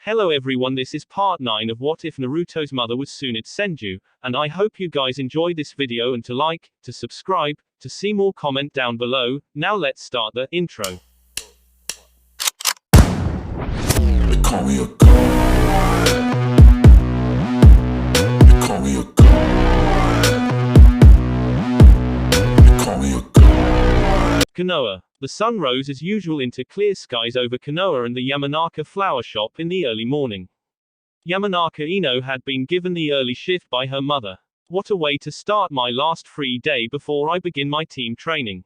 Hello everyone, this is part 9 of What If Naruto's Mother Was Tsunade Senju, and I hope you guys enjoy this video and to like, to subscribe, to see more comment down below. Now let's start the intro. They call me a god. They call me a god. They call me a god. Konoha. The sun rose as usual into clear skies over Konoha and the Yamanaka flower shop in the early morning. Yamanaka Ino had been given the early shift by her mother. What a way to start my last free day before I begin my team training.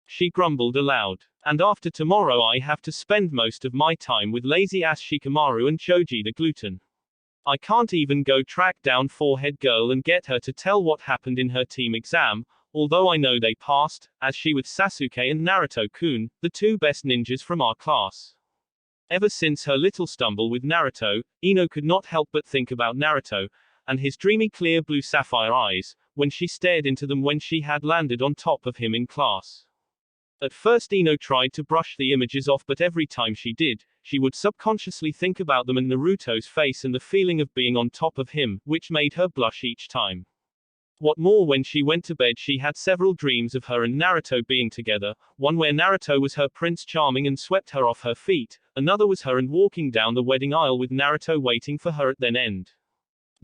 She grumbled aloud. And after tomorrow I have to spend most of my time with lazy-ass Shikamaru and Choji the gluten. I can't even go track down Forehead Girl and get her to tell what happened in her team exam, although I know they passed, as she with Sasuke and Naruto-kun, the two best ninjas from our class. Ever since her little stumble with Naruto, Ino could not help but think about Naruto, and his dreamy clear blue sapphire eyes, when she stared into them when she had landed on top of him in class. At first Ino tried to brush the images off, but every time she did, she would subconsciously think about them and Naruto's face and the feeling of being on top of him, which made her blush each time. What more, when she went to bed she had several dreams of her and Naruto being together, one where Naruto was her Prince Charming and swept her off her feet, another was her and walking down the wedding aisle with Naruto waiting for her at then end.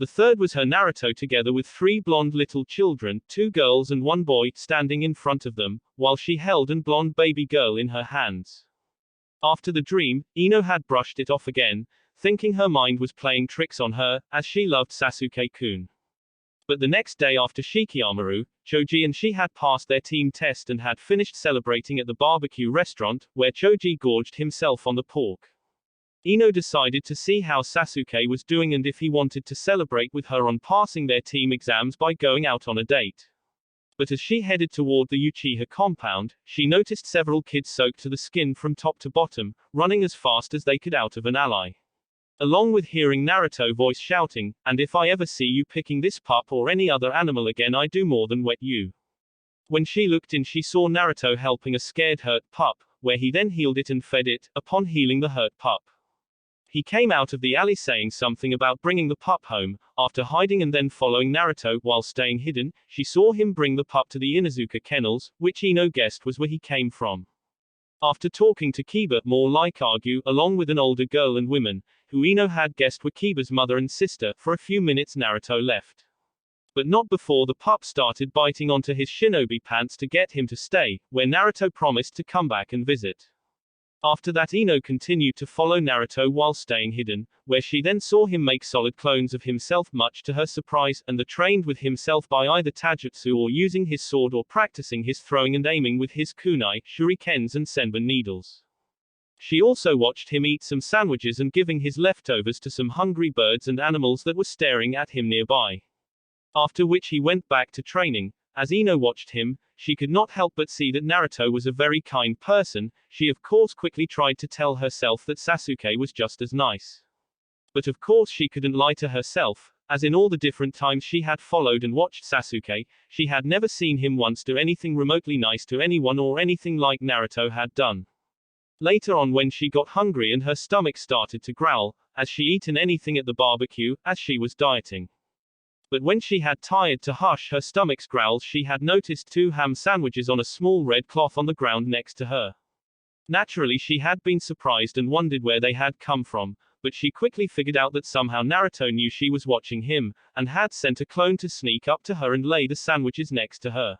The third was her Naruto together with three blonde little children, two girls and one boy, standing in front of them, while she held an blonde baby girl in her hands. After the dream, Ino had brushed it off again, thinking her mind was playing tricks on her, as she loved Sasuke-kun. But the next day after Shikamaru, Choji and she had passed their team test and had finished celebrating at the barbecue restaurant, where Choji gorged himself on the pork. Ino decided to see how Sasuke was doing and if he wanted to celebrate with her on passing their team exams by going out on a date. But as she headed toward the Uchiha compound, she noticed several kids soaked to the skin from top to bottom, running as fast as they could out of an alley. Along with hearing Naruto voice shouting, "And if I ever see you picking this pup or any other animal again, I do more than wet you." When she looked in, she saw Naruto helping a scared hurt pup, where he then healed it and fed it. Upon healing the hurt pup, he came out of the alley saying something about bringing the pup home. After hiding and then following Naruto while staying hidden, she saw him bring the pup to the Inuzuka kennels, which Ino guessed was where he came from. After talking to Kiba, more like argue, along with an older girl and women, who Ino had guessed were Kiba's mother and sister, for a few minutes Naruto left. But not before the pup started biting onto his shinobi pants to get him to stay, where Naruto promised to come back and visit. After that Ino continued to follow Naruto while staying hidden, where she then saw him make solid clones of himself much to her surprise, and the trained with himself by either Taijutsu or using his sword or practicing his throwing and aiming with his kunai, shurikens and senbon needles. She also watched him eat some sandwiches and giving his leftovers to some hungry birds and animals that were staring at him nearby. After which he went back to training. As Ino watched him, she could not help but see that Naruto was a very kind person. She of course quickly tried to tell herself that Sasuke was just as nice. But of course she couldn't lie to herself, as in all the different times she had followed and watched Sasuke, she had never seen him once do anything remotely nice to anyone or anything like Naruto had done. Later on, when she got hungry and her stomach started to growl, as she eaten anything at the barbecue, as she was dieting. But when she had tired to hush her stomach's growls, she had noticed two ham sandwiches on a small red cloth on the ground next to her. Naturally she had been surprised and wondered where they had come from, but she quickly figured out that somehow Naruto knew she was watching him, and had sent a clone to sneak up to her and lay the sandwiches next to her.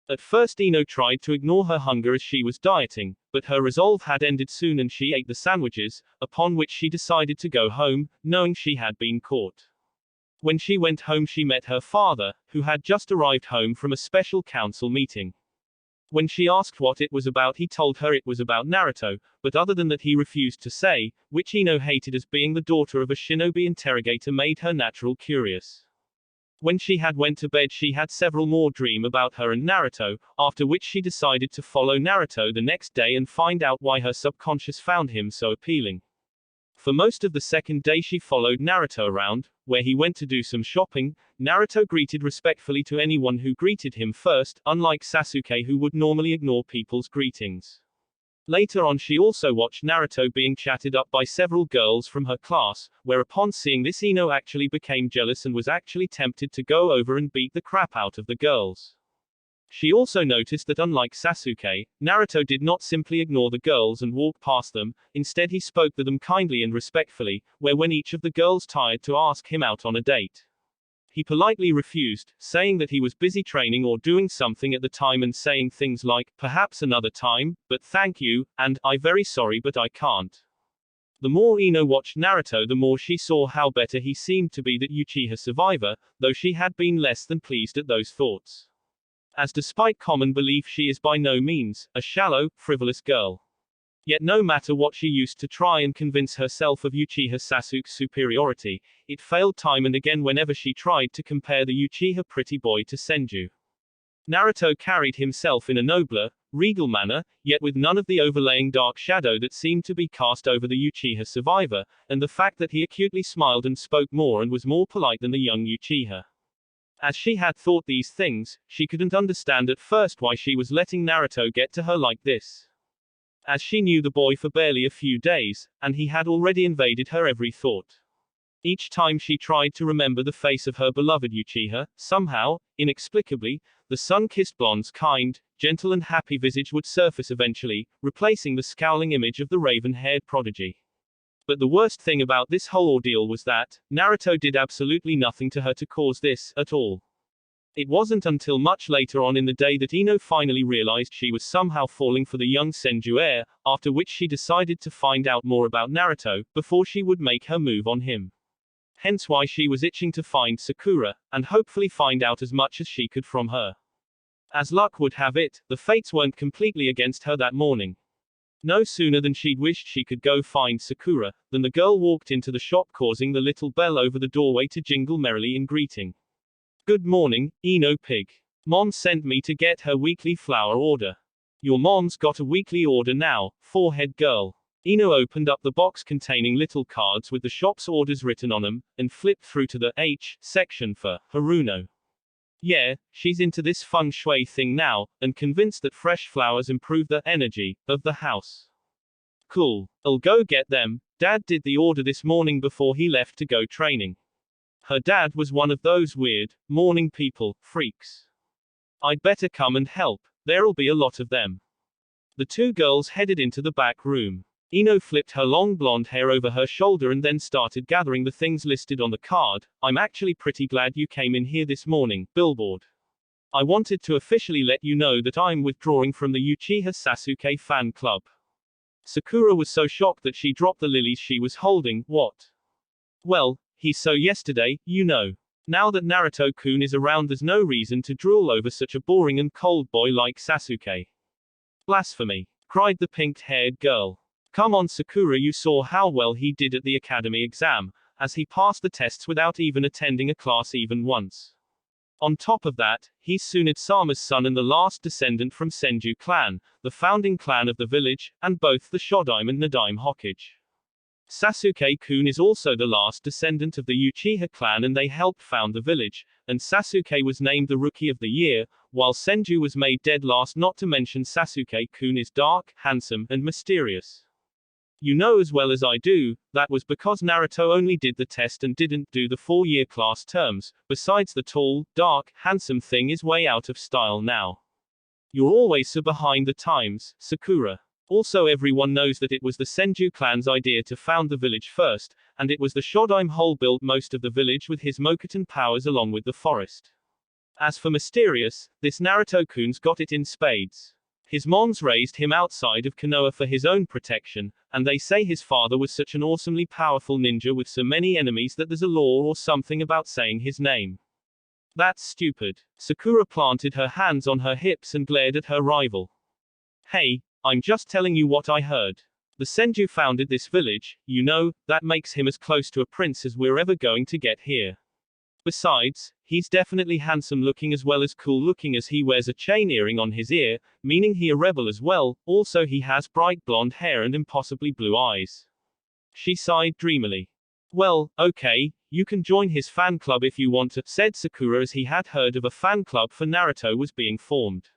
At first Ino tried to ignore her hunger as she was dieting, but her resolve had ended soon and she ate the sandwiches, upon which she decided to go home, knowing she had been caught. When she went home she met her father, who had just arrived home from a special council meeting. When she asked what it was about, he told her it was about Naruto, but other than that he refused to say, which Ino hated, as being the daughter of a shinobi interrogator made her natural curious. When she had went to bed she had several more dream about her and Naruto, after which she decided to follow Naruto the next day and find out why her subconscious found him so appealing. For most of the second day she followed Naruto around, where he went to do some shopping. Naruto greeted respectfully to anyone who greeted him first, unlike Sasuke who would normally ignore people's greetings. Later on she also watched Naruto being chatted up by several girls from her class, where upon seeing this Ino actually became jealous and was actually tempted to go over and beat the crap out of the girls. She also noticed that unlike Sasuke, Naruto did not simply ignore the girls and walk past them, instead he spoke to them kindly and respectfully, where when each of the girls tried to ask him out on a date, he politely refused, saying that he was busy training or doing something at the time and saying things like, perhaps another time, but thank you, and, I'm very sorry but I can't. The more Ino watched Naruto the more she saw how better he seemed to be that Uchiha survivor, though she had been less than pleased at those thoughts. As despite common belief she is by no means a shallow, frivolous girl. Yet no matter what she used to try and convince herself of Uchiha Sasuke's superiority, it failed time and again whenever she tried to compare the Uchiha pretty boy to Senju. Naruto carried himself in a nobler, regal manner, yet with none of the overlaying dark shadow that seemed to be cast over the Uchiha survivor, and the fact that he acutely smiled and spoke more and was more polite than the young Uchiha. As she had thought these things, she couldn't understand at first why she was letting Naruto get to her like this. As she knew the boy for barely a few days, and he had already invaded her every thought. Each time she tried to remember the face of her beloved Uchiha, somehow, inexplicably, the sun-kissed blonde's kind, gentle and happy visage would surface eventually, replacing the scowling image of the raven-haired prodigy. But the worst thing about this whole ordeal was that, Naruto did absolutely nothing to her to cause this, at all. It wasn't until much later on in the day that Ino finally realized she was somehow falling for the young Senju heir, after which she decided to find out more about Naruto, before she would make her move on him. Hence why she was itching to find Sakura, and hopefully find out as much as she could from her. As luck would have it, the fates weren't completely against her that morning. No sooner than she'd wished she could go find Sakura, than the girl walked into the shop causing the little bell over the doorway to jingle merrily in greeting. Good morning, Ino Pig. Mom sent me to get her weekly flour order. Your mom's got a weekly order now, forehead girl. Ino opened up the box containing little cards with the shop's orders written on them, and flipped through to the H section for Haruno. Yeah, she's into this feng shui thing now, and convinced that fresh flowers improve the energy of the house. Cool. I'll go get them. Dad did the order this morning before he left to go training. Her dad was one of those weird, morning people, freaks. I'd better come and help. There'll be a lot of them. The two girls headed into the back room. Ino flipped her long blonde hair over her shoulder and then started gathering the things listed on the card. I'm actually pretty glad you came in here this morning, billboard. I wanted to officially let you know that I'm withdrawing from the Uchiha Sasuke fan club. Sakura was so shocked that she dropped the lilies she was holding. What? Well, he's so yesterday, you know. Now that Naruto-kun is around there's no reason to drool over such a boring and cold boy like Sasuke. Blasphemy, cried the pink-haired girl. Come on Sakura, you saw how well he did at the academy exam, as he passed the tests without even attending a class even once. On top of that, he's Tsunade-sama's son and the last descendant from Senju clan, the founding clan of the village, and both the Shodaime and Nadaime Hokage. Sasuke-kun is also the last descendant of the Uchiha clan and they helped found the village, and Sasuke was named the Rookie of the Year, while Senju was made dead last, not to mention Sasuke-kun is dark, handsome, and mysterious. You know as well as I do, that was because Naruto only did the test and didn't do the 4-year class terms, besides the tall, dark, handsome thing is way out of style now. You're always so behind the times, Sakura. Also everyone knows that it was the Senju clan's idea to found the village first, and it was the Shodaime whole built most of the village with his Mokuton powers along with the forest. As for mysterious, this Naruto-kun's got it in spades. His moms raised him outside of Konoha for his own protection, and they say his father was such an awesomely powerful ninja with so many enemies that there's a law or something about saying his name. That's stupid. Sakura planted her hands on her hips and glared at her rival. Hey, I'm just telling you what I heard. The Senju founded this village, you know, that makes him as close to a prince as we're ever going to get here. Besides, he's definitely handsome looking as well as cool looking as he wears a chain earring on his ear, meaning he a rebel as well, also he has bright blonde hair and impossibly blue eyes. She sighed dreamily. Well, okay, you can join his fan club if you want to, said Sakura as he had heard of a fan club for Naruto was being formed.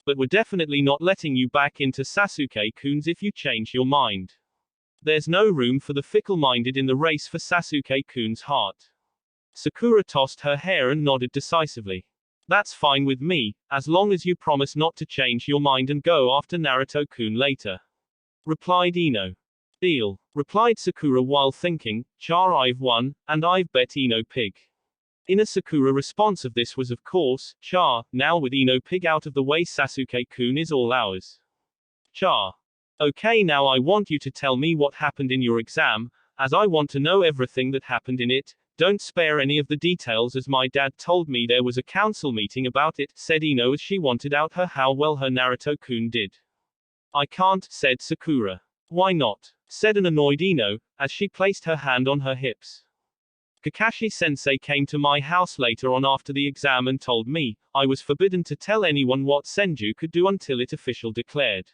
But we're definitely not letting you back into Sasuke-kun's if you change your mind. There's no room for the fickle-minded in the race for Sasuke-kun's heart. Sakura tossed her hair and nodded decisively. That's fine with me, as long as you promise not to change your mind and go after Naruto-kun later. Replied Ino. Deal, replied Sakura while thinking, Char I've won, and I've bet Ino pig. Ina Sakura response of this was of course, Char, now with Ino pig out of the way Sasuke-kun is all ours. Char. Okay, now I want you to tell me what happened in your exam, as I want to know everything that happened in it. Don't spare any of the details as my dad told me there was a council meeting about it, said Ino as she wanted out how well her Naruto-kun did. I can't, said Sakura. Why not? Said an annoyed Ino, as she placed her hand on her hips. Kakashi-sensei came to my house later on after the exam and told me, I was forbidden to tell anyone what Senju could do until it official declared.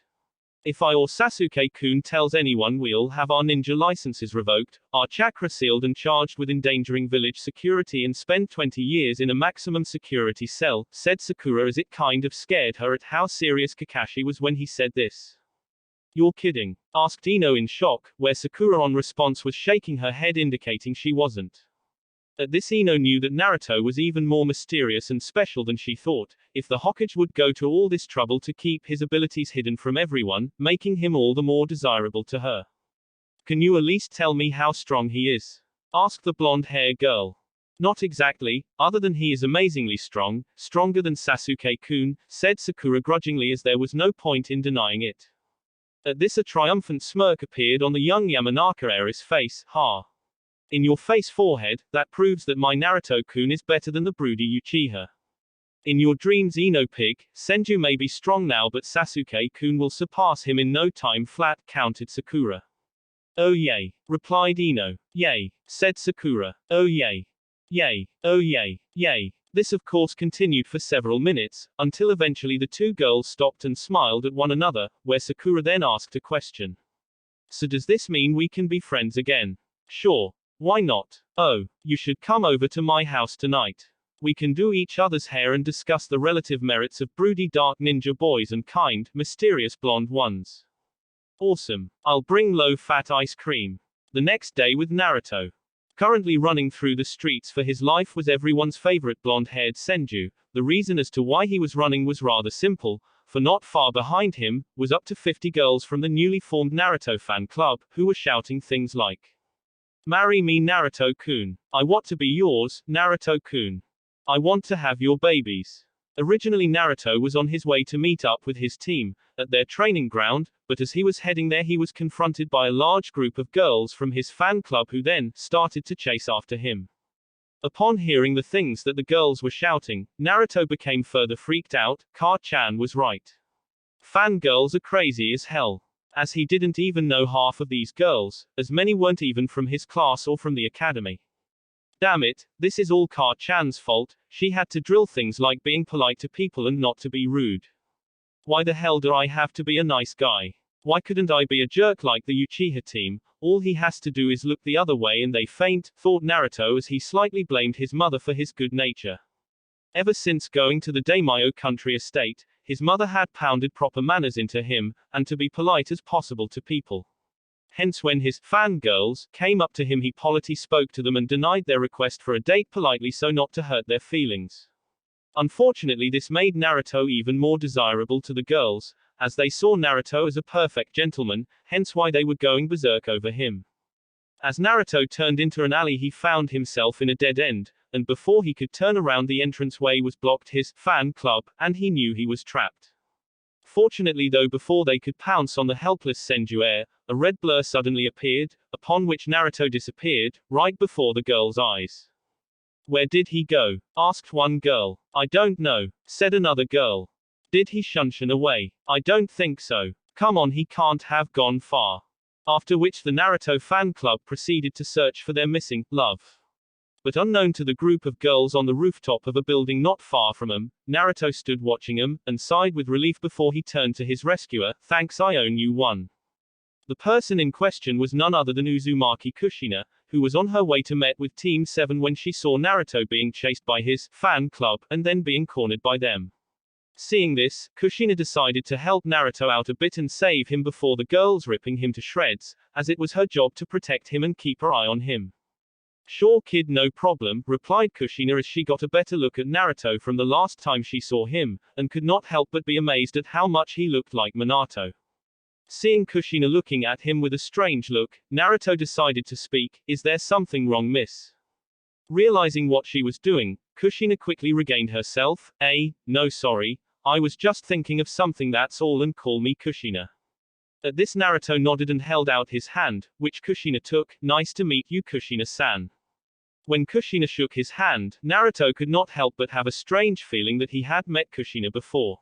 If I or Sasuke-kun tells anyone we'll have our ninja licenses revoked, our chakra sealed and charged with endangering village security and spend 20 years in a maximum security cell, said Sakura as it kind of scared her at how serious Kakashi was when he said this. You're kidding? Asked Ino in shock, where Sakura on response was shaking her head indicating she wasn't. At this Ino knew that Naruto was even more mysterious and special than she thought, if the Hokage would go to all this trouble to keep his abilities hidden from everyone, making him all the more desirable to her. Can you at least tell me how strong he is? Asked the blonde-haired girl. Not exactly, other than he is amazingly strong, stronger than Sasuke-kun, said Sakura grudgingly as there was no point in denying it. At this a triumphant smirk appeared on the young Yamanaka heiress face, ha. In your face forehead, that proves that my Naruto-kun is better than the broody Uchiha. In your dreams Ino pig, Senju may be strong now but Sasuke-kun will surpass him in no time flat, countered Sakura. Oh yay, replied Ino. Yay, said Sakura. Oh yay. Yay, oh yay, yay. This of course continued for several minutes, until eventually the two girls stopped and smiled at one another, where Sakura then asked a question. So does this mean we can be friends again? Sure. Why not? Oh, you should come over to my house tonight. We can do each other's hair and discuss the relative merits of broody dark ninja boys and kind, mysterious blonde ones. Awesome. I'll bring low-fat ice cream. The next day with Naruto. Currently running through the streets for his life was everyone's favorite blonde-haired Senju. The reason as to why he was running was rather simple, for not far behind him, was up to 50 girls from the newly formed Naruto fan club, who were shouting things like, Marry me Naruto-kun. I want to be yours, Naruto-kun. I want to have your babies. Originally Naruto was on his way to meet up with his team, at their training ground, but as he was heading there he was confronted by a large group of girls from his fan club who then, started to chase after him. Upon hearing the things that the girls were shouting, Naruto became further freaked out. Ka-chan was right. Fangirls are crazy as hell. As he didn't even know half of these girls, as many weren't even from his class or from the academy. Damn it, this is all Ka-chan's fault, she had to drill things like being polite to people and not to be rude. Why the hell do I have to be a nice guy? Why couldn't I be a jerk like the Uchiha team? All he has to do is look the other way and they faint, thought Naruto as he slightly blamed his mother for his good nature. Ever since going to the daimyo country estate, his mother had pounded proper manners into him, and to be polite as possible to people. Hence when his fangirls came up to him he politely spoke to them and denied their request for a date politely so not to hurt their feelings. Unfortunately this made Naruto even more desirable to the girls, as they saw Naruto as a perfect gentleman, hence why they were going berserk over him. As Naruto turned into an alley he found himself in a dead end, and before he could turn around the entranceway was blocked his fan club, and he knew he was trapped. Fortunately though before they could pounce on the helpless Senju heir, a red blur suddenly appeared, upon which Naruto disappeared, right before the girl's eyes. Where did he go? Asked one girl. I don't know, said another girl. Did he shunshin away? I don't think so. Come on, he can't have gone far. After which the Naruto fan club proceeded to search for their missing love. But unknown to the group of girls on the rooftop of a building not far from him, Naruto stood watching him, and sighed with relief before he turned to his rescuer, thanks I own you one. The person in question was none other than Uzumaki Kushina, who was on her way to meet with Team 7 when she saw Naruto being chased by his fan club, and then being cornered by them. Seeing this, Kushina decided to help Naruto out a bit and save him before the girls ripping him to shreds, as it was her job to protect him and keep her eye on him. Sure kid, no problem, replied Kushina as she got a better look at Naruto from the last time she saw him, and could not help but be amazed at how much he looked like Minato. Seeing Kushina looking at him with a strange look, Naruto decided to speak, "Is there something wrong, miss?" Realizing what she was doing, Kushina quickly regained herself. No sorry, I was just thinking of something, that's all, and call me Kushina. At this Naruto nodded and held out his hand, which Kushina took. Nice to meet you, Kushina-san. When Kushina shook his hand, Naruto could not help but have a strange feeling that he had met Kushina before.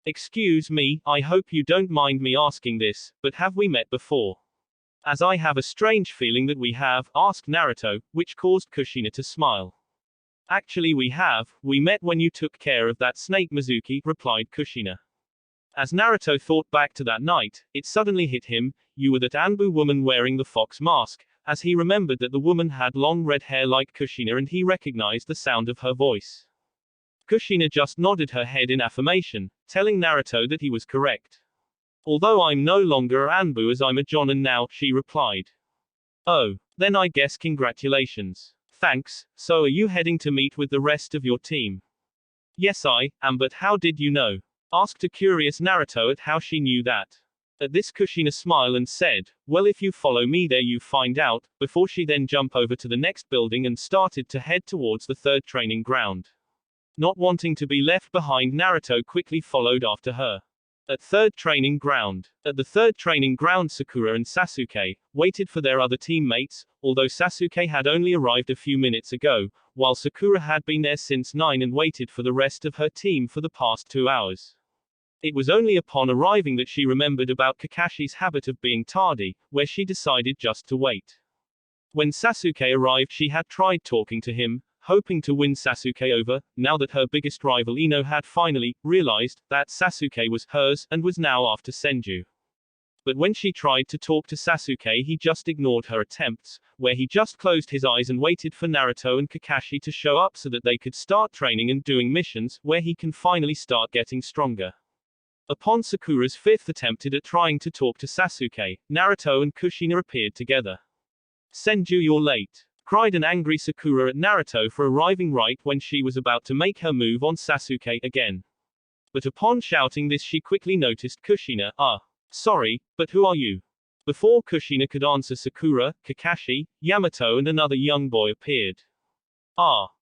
Excuse me, I hope you don't mind me asking this, but have we met before? As I have a strange feeling that we have, asked Naruto, which caused Kushina to smile. Actually we met when you took care of that snake Mizuki, replied Kushina. As Naruto thought back to that night, it suddenly hit him, you were that Anbu woman wearing the fox mask, as he remembered that the woman had long red hair like Kushina and he recognized the sound of her voice. Kushina just nodded her head in affirmation, telling Naruto that he was correct. Although I'm no longer a Anbu as I'm a Jonin now, she replied. Oh, then I guess congratulations. Thanks, so are you heading to meet with the rest of your team? Yes I am, but how did you know? Asked a curious Naruto at how she knew that. At this Kushina smiled and said, well if you follow me there you find out, before she then jumped over to the next building and started to head towards the third training ground. Not wanting to be left behind, Naruto quickly followed after her. At the third training ground, Sakura and Sasuke waited for their other teammates, although Sasuke had only arrived a few minutes ago, while Sakura had been there since 9 and waited for the rest of her team for the past 2 hours. It was only upon arriving that she remembered about Kakashi's habit of being tardy, where she decided just to wait. When Sasuke arrived, she had tried talking to him, hoping to win Sasuke over, now that her biggest rival Ino had finally realized that Sasuke was hers and was now after Senju. But when she tried to talk to Sasuke, he just ignored her attempts, where he just closed his eyes and waited for Naruto and Kakashi to show up so that they could start training and doing missions, where he can finally start getting stronger. Upon Sakura's 5th attempt at trying to talk to Sasuke, Naruto and Kushina appeared together. Senju, you're late, cried an angry Sakura at Naruto for arriving right when she was about to make her move on Sasuke again. But upon shouting this, she quickly noticed Kushina. Sorry, but who are you? Before Kushina could answer, Sakura, Kakashi, Yamato and another young boy appeared.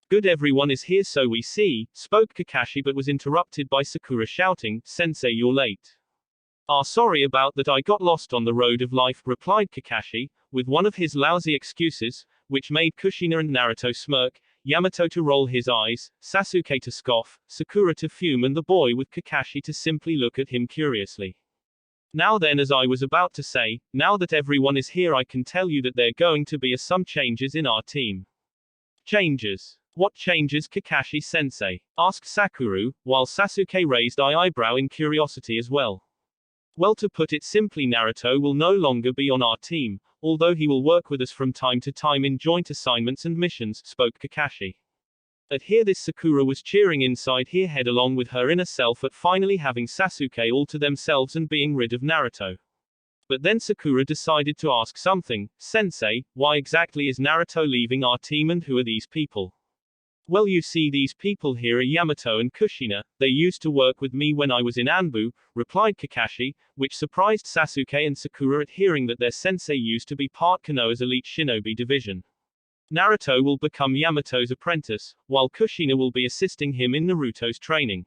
Good, everyone is here so we see, spoke Kakashi, but was interrupted by Sakura shouting, Sensei, you're late. Sorry about that, I got lost on the road of life, replied Kakashi, with one of his lousy excuses, which made Kushina and Naruto smirk, Yamato to roll his eyes, Sasuke to scoff, Sakura to fume and the boy with Kakashi to simply look at him curiously. Now then, as I was about to say, now that everyone is here I can tell you that there are going to be some changes in our team. Changes? What changes, Kakashi-sensei? Asked Sakura, while Sasuke raised an eyebrow in curiosity as well. Well, to put it simply, Naruto will no longer be on our team, although he will work with us from time to time in joint assignments and missions, spoke Kakashi. At hear this, Sakura was cheering inside her head along with her inner self at finally having Sasuke all to themselves and being rid of Naruto. But then Sakura decided to ask something. Sensei, why exactly is Naruto leaving our team and who are these people? Well, you see, these people here are Yamato and Kushina. They used to work with me when I was in Anbu, replied Kakashi, which surprised Sasuke and Sakura at hearing that their sensei used to be part Konoha's elite shinobi division. Naruto will become Yamato's apprentice, while Kushina will be assisting him in Naruto's training.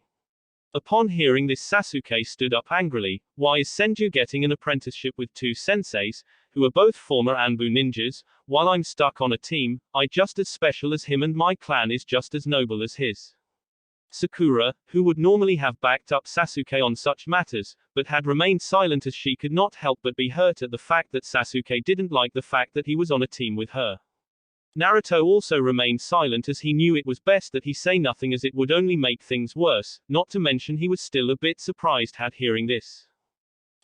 Upon hearing this, Sasuke stood up angrily. Why is Senju getting an apprenticeship with 2 senseis, who are both former Anbu ninjas, while I'm stuck on a team, I just as special as him and my clan is just as noble as his? Sakura, who would normally have backed up Sasuke on such matters, but had remained silent as she could not help but be hurt at the fact that Sasuke didn't like the fact that he was on a team with her. Naruto also remained silent as he knew it was best that he say nothing as it would only make things worse, not to mention he was still a bit surprised at hearing this.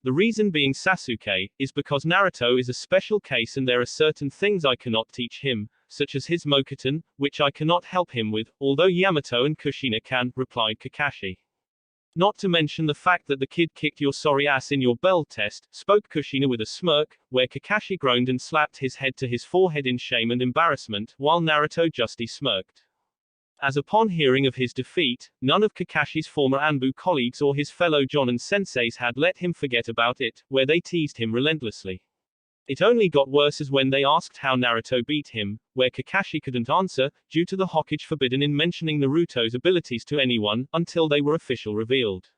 The reason being, Sasuke, is because Naruto is a special case and there are certain things I cannot teach him, such as his Mokuton, which I cannot help him with, although Yamato and Kushina can, replied Kakashi. Not to mention the fact that the kid kicked your sorry ass in your bell test, spoke Kushina with a smirk, where Kakashi groaned and slapped his head to his forehead in shame and embarrassment, while Naruto justly smirked. As upon hearing of his defeat, none of Kakashi's former Anbu colleagues or his fellow Jonin senseis had let him forget about it, where they teased him relentlessly. It only got worse as when they asked how Naruto beat him, where Kakashi couldn't answer, due to the Hokage forbidden in mentioning Naruto's abilities to anyone, until they were official revealed.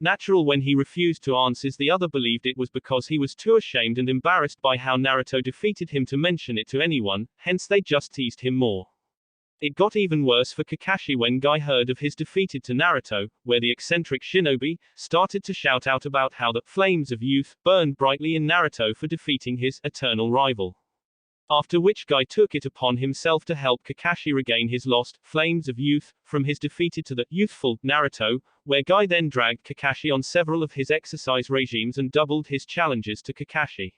Natural when he refused to answer, the other believed it was because he was too ashamed and embarrassed by how Naruto defeated him to mention it to anyone, hence they just teased him more. It got even worse for Kakashi when Guy heard of his defeated to Naruto, where the eccentric shinobi started to shout out about how the flames of youth burned brightly in Naruto for defeating his eternal rival. After which Guy took it upon himself to help Kakashi regain his lost flames of youth from his defeated to the youthful Naruto, where Guy then dragged Kakashi on several of his exercise regimes and doubled his challenges to Kakashi.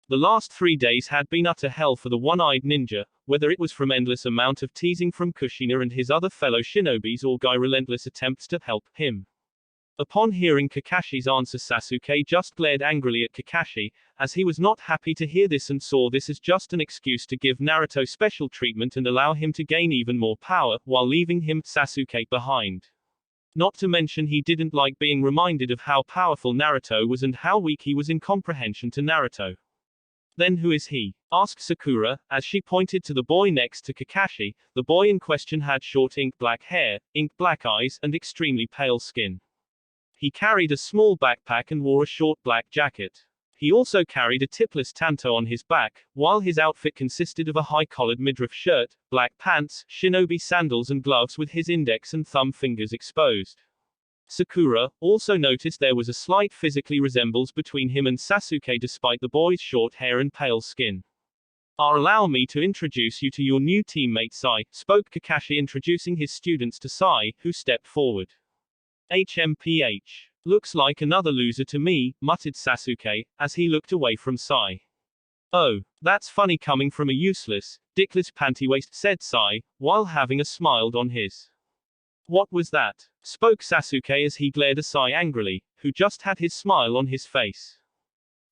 The last 3 days had been utter hell for the one-eyed ninja, whether it was from endless amount of teasing from Kushina and his other fellow shinobis or Guy's relentless attempts to help him. Upon hearing Kakashi's answer, Sasuke just glared angrily at Kakashi, as he was not happy to hear this and saw this as just an excuse to give Naruto special treatment and allow him to gain even more power, while leaving him, Sasuke, behind. Not to mention he didn't like being reminded of how powerful Naruto was and how weak he was in comprehension to Naruto. Then who is he? Asked Sakura, as she pointed to the boy next to Kakashi. The boy in question had short ink black hair, ink black eyes, and extremely pale skin. He carried a small backpack and wore a short black jacket. He also carried a tipless tanto on his back, while his outfit consisted of a high-collared midriff shirt, black pants, shinobi sandals and gloves with his index and thumb fingers exposed. Sakura also noticed there was a slight physically resemblance between him and Sasuke despite the boy's short hair and pale skin. Allow me to introduce you to your new teammate Sai, spoke Kakashi, introducing his students to Sai, who stepped forward. HMPH. Looks like another loser to me, muttered Sasuke, as he looked away from Sai. Oh, that's funny coming from a useless, dickless pantywaist, said Sai, while having a smile on his. What was that? Spoke Sasuke as he glared at Sai angrily, who just had his smile on his face.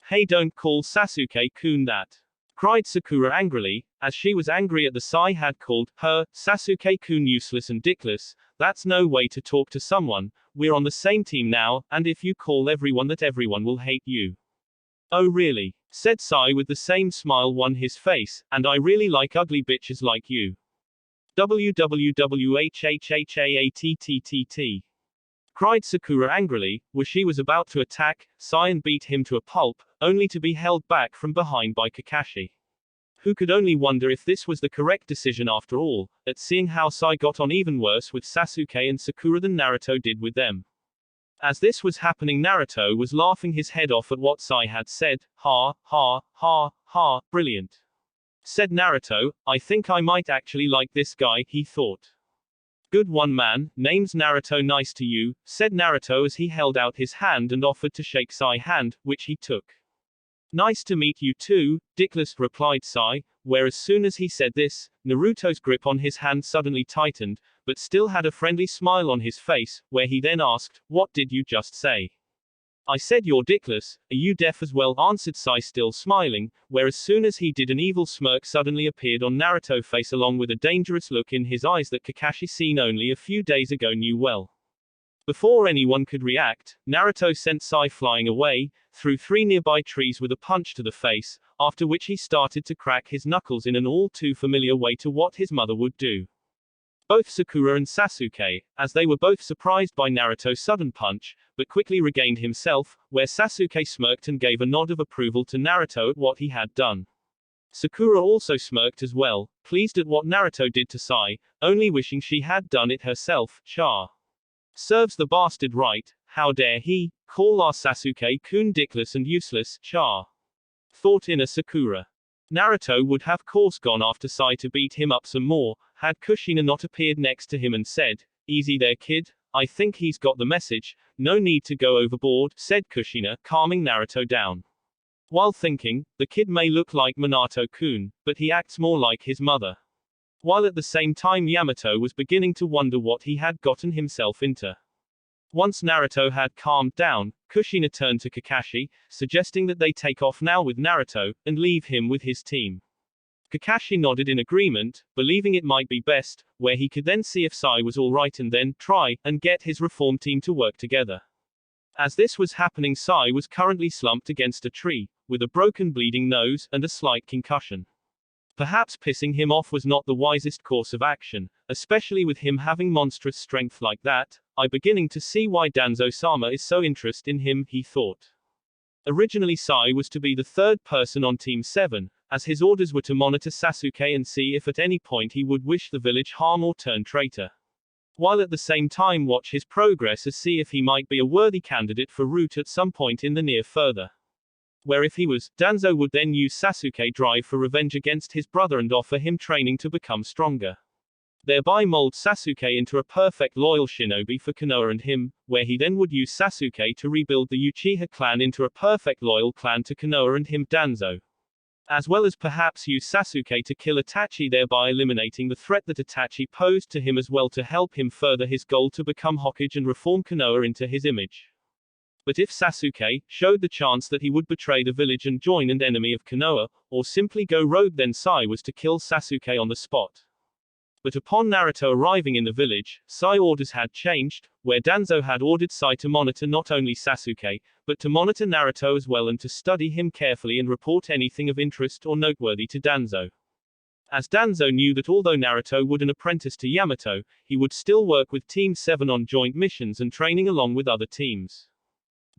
Hey, don't call Sasuke-kun that, cried Sakura angrily, as she was angry at the Sai had called her, Sasuke-kun, useless and dickless. That's no way to talk to someone. We're on the same team now, and if you call everyone that, everyone will hate you. Oh really? Said Sai with the same smile on his face, and I really like ugly bitches like you. WWWHHHAATTTT. Cried Sakura angrily, where she was about to attack Sai and beat him to a pulp, only to be held back from behind by Kakashi. Who could only wonder if this was the correct decision after all, at seeing how Sai got on even worse with Sasuke and Sakura than Naruto did with them. As this was happening, Naruto was laughing his head off at what Sai had said. Ha, ha, ha, ha, brilliant. Said Naruto, I think I might actually like this guy, he thought. Good one, man, name's Naruto, nice to you, said Naruto as he held out his hand and offered to shake Sai's hand, which he took. Nice to meet you too, dickless, replied Sai, where as soon as he said this, Naruto's grip on his hand suddenly tightened, but still had a friendly smile on his face, where he then asked, what did you just say? I said you're dickless, are you deaf as well, answered Sai still smiling, where as soon as he did an evil smirk suddenly appeared on Naruto's face along with a dangerous look in his eyes that Kakashi seen only a few days ago knew well. Before anyone could react, Naruto sent Sai flying away, through 3 nearby trees with a punch to the face, after which he started to crack his knuckles in an all too familiar way to what his mother would do. Both Sakura and Sasuke, as they were both surprised by Naruto's sudden punch, but quickly regained himself, where Sasuke smirked and gave a nod of approval to Naruto at what he had done. Sakura also smirked as well, pleased at what Naruto did to Sai, only wishing she had done it herself. Char. Serves the bastard right, how dare he call our Sasuke-kun dickless and useless, char. Thought inner Sakura. Naruto would have course gone after Sai to beat him up some more, had Kushina not appeared next to him and said, easy there kid, I think he's got the message, no need to go overboard, said Kushina, calming Naruto down. While thinking, the kid may look like Minato-kun, but he acts more like his mother. While at the same time Yamato was beginning to wonder what he had gotten himself into. Once Naruto had calmed down, Kushina turned to Kakashi, suggesting that they take off now with Naruto, and leave him with his team. Kakashi nodded in agreement, believing it might be best, where he could then see if Sai was alright and then try and get his reform team to work together. As this was happening, Sai was currently slumped against a tree, with a broken bleeding nose and a slight concussion. Perhaps pissing him off was not the wisest course of action, especially with him having monstrous strength like that. I'm beginning to see why Danzo-sama is so interested in him, he thought. Originally Sai was to be the third person on Team 7, as his orders were to monitor Sasuke and see if at any point he would wish the village harm or turn traitor. While at the same time watch his progress as see if he might be a worthy candidate for route at some point in the near further. Where if he was, Danzo would then use Sasuke drive for revenge against his brother and offer him training to become stronger. Thereby mold Sasuke into a perfect loyal shinobi for Konoha and him, where he then would use Sasuke to rebuild the Uchiha clan into a perfect loyal clan to Konoha and him Danzo. As well as perhaps use Sasuke to kill Itachi, thereby eliminating the threat that Itachi posed to him as well to help him further his goal to become Hokage and reform Konoha into his image. But if Sasuke showed the chance that he would betray the village and join an enemy of Konoha, or simply go rogue, then Sai was to kill Sasuke on the spot. But upon Naruto arriving in the village, Sai orders had changed, where Danzo had ordered Sai to monitor not only Sasuke, but to monitor Naruto as well and to study him carefully and report anything of interest or noteworthy to Danzo. As Danzo knew that although Naruto would an apprentice to Yamato, he would still work with Team 7 on joint missions and training along with other teams.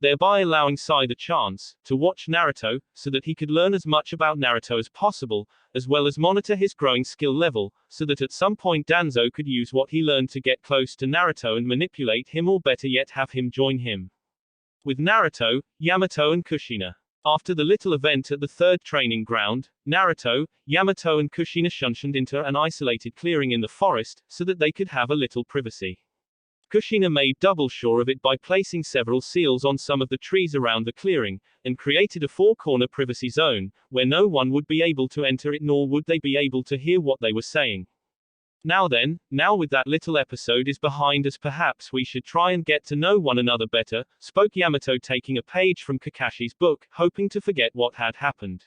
Thereby allowing Sai the chance to watch Naruto, so that he could learn as much about Naruto as possible, as well as monitor his growing skill level, so that at some point Danzo could use what he learned to get close to Naruto and manipulate him, or better yet have him join him. With Naruto, Yamato and Kushina. After the little event at the third training ground, Naruto, Yamato and Kushina shunned into an isolated clearing in the forest, so that they could have a little privacy. Kushina made double sure of it by placing several seals on some of the trees around the clearing, and created a four-corner privacy zone, where no one would be able to enter it nor would they be able to hear what they were saying. Now then, now with that little episode is behind us, perhaps we should try and get to know one another better, spoke Yamato, taking a page from Kakashi's book, hoping to forget what had happened.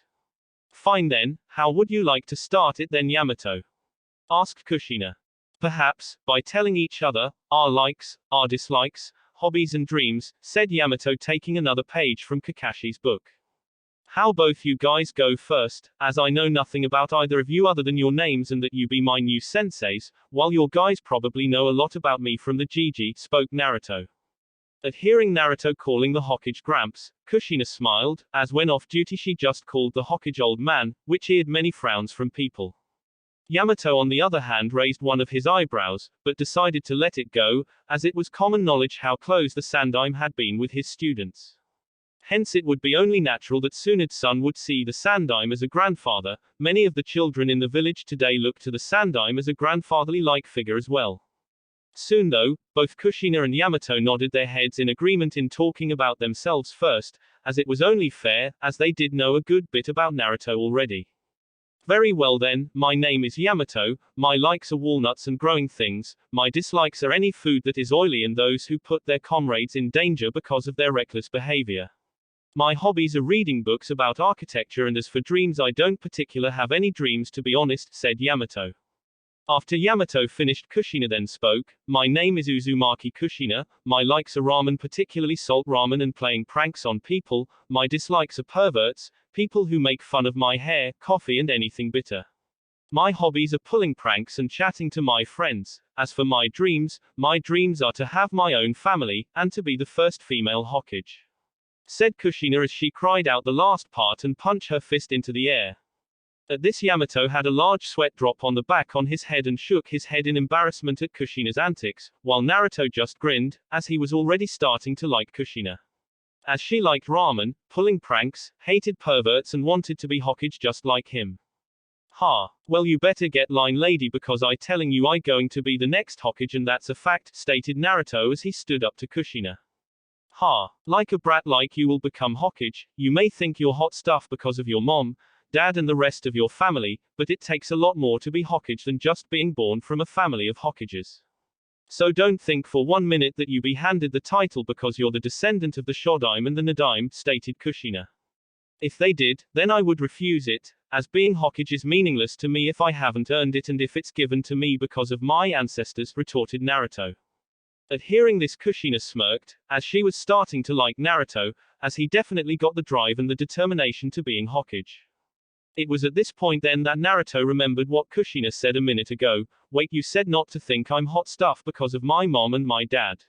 Fine then, how would you like to start it then, Yamato? Asked Kushina. Perhaps, by telling each other our likes, our dislikes, hobbies and dreams, said Yamato, taking another page from Kakashi's book. How both you guys go first, as I know nothing about either of you other than your names and that you be my new senseis, while your guys probably know a lot about me from the GG, spoke Naruto. At hearing Naruto calling the Hokage Gramps, Kushina smiled, as when off duty she just called the Hokage old man, which eared many frowns from people. Yamato on the other hand raised one of his eyebrows, but decided to let it go, as it was common knowledge how close the Sandaime had been with his students. Hence it would be only natural that Tsunade's son would see the Sandaime as a grandfather. Many of the children in the village today look to the Sandaime as a grandfatherly-like figure as well. Soon though, both Kushina and Yamato nodded their heads in agreement in talking about themselves first, as it was only fair, as they did know a good bit about Naruto already. Very well then, my name is Yamato, my likes are walnuts and growing things, my dislikes are any food that is oily and those who put their comrades in danger because of their reckless behavior. My hobbies are reading books about architecture, and as for dreams, I don't particularly have any dreams to be honest, said Yamato. After Yamato finished, Kushina then spoke. My name is Uzumaki Kushina, my likes are ramen, particularly salt ramen and playing pranks on people, my dislikes are perverts, people who make fun of my hair, coffee and anything bitter. My hobbies are pulling pranks and chatting to my friends. As for my dreams are to have my own family, and to be the first female Hokage. Said Kushina as she cried out the last part and punched her fist into the air. At this Yamato had a large sweat drop on the back on his head and shook his head in embarrassment at Kushina's antics, while Naruto just grinned, as he was already starting to like Kushina. As she liked ramen, pulling pranks, hated perverts and wanted to be Hokage just like him. Ha. Well you better get line lady, because I telling you I going to be the next Hokage and that's a fact, stated Naruto as he stood up to Kushina. Ha. Like a brat like you will become Hokage, you may think you're hot stuff because of your mom, dad and the rest of your family, but it takes a lot more to be Hokage than just being born from a family of Hokages. So don't think for 1 minute that you be handed the title because you're the descendant of the Shodaime and the Nadaime, stated Kushina. If they did, then I would refuse it, as being Hokage is meaningless to me if I haven't earned it and if it's given to me because of my ancestors, retorted Naruto. At hearing this, Kushina smirked, as she was starting to like Naruto, as he definitely got the drive and the determination to being Hokage. It was at this point then that Naruto remembered what Kushina said a minute ago. Wait, you said not to think I'm hot stuff because of my mom and my dad.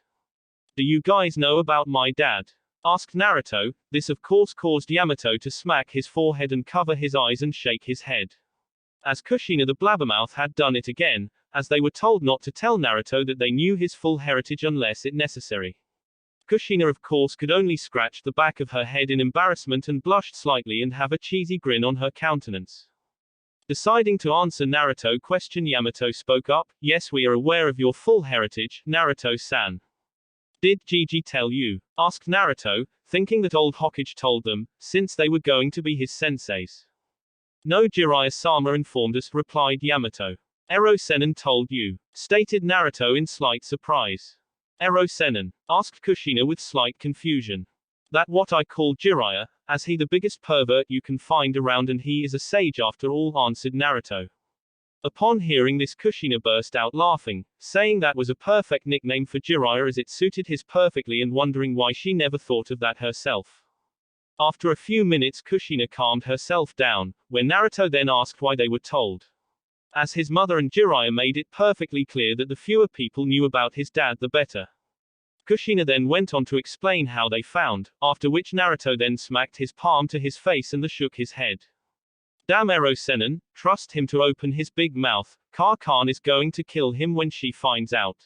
Do you guys know about my dad? Asked Naruto. This of course caused Yamato to smack his forehead and cover his eyes and shake his head. As Kushina the blabbermouth had done it again, as they were told not to tell Naruto that they knew his full heritage unless it necessary. Kushina of course could only scratch the back of her head in embarrassment and blushed slightly and have a cheesy grin on her countenance. Deciding to answer Naruto's question, Yamato spoke up. Yes, we are aware of your full heritage, Naruto-san. Did Gigi tell you? Asked Naruto, thinking that old Hokage told them, since they were going to be his senseis. No, Jiraiya-sama informed us, replied Yamato. Ero-sennin told you, stated Naruto in slight surprise. Ero-sennin? Asked Kushina with slight confusion. That what I call Jiraiya, as he the biggest pervert you can find around and he is a sage after all, answered Naruto. Upon hearing this, Kushina burst out laughing, saying that was a perfect nickname for Jiraiya as it suited his perfectly and wondering why she never thought of that herself. After a few minutes, Kushina calmed herself down, where Naruto then asked why they were told. As his mother and Jiraiya made it perfectly clear that the fewer people knew about his dad the better. Kushina then went on to explain how they found, after which Naruto then smacked his palm to his face and shook his head. Damn Ero-sennin, trust him to open his big mouth, Khan is going to kill him when she finds out.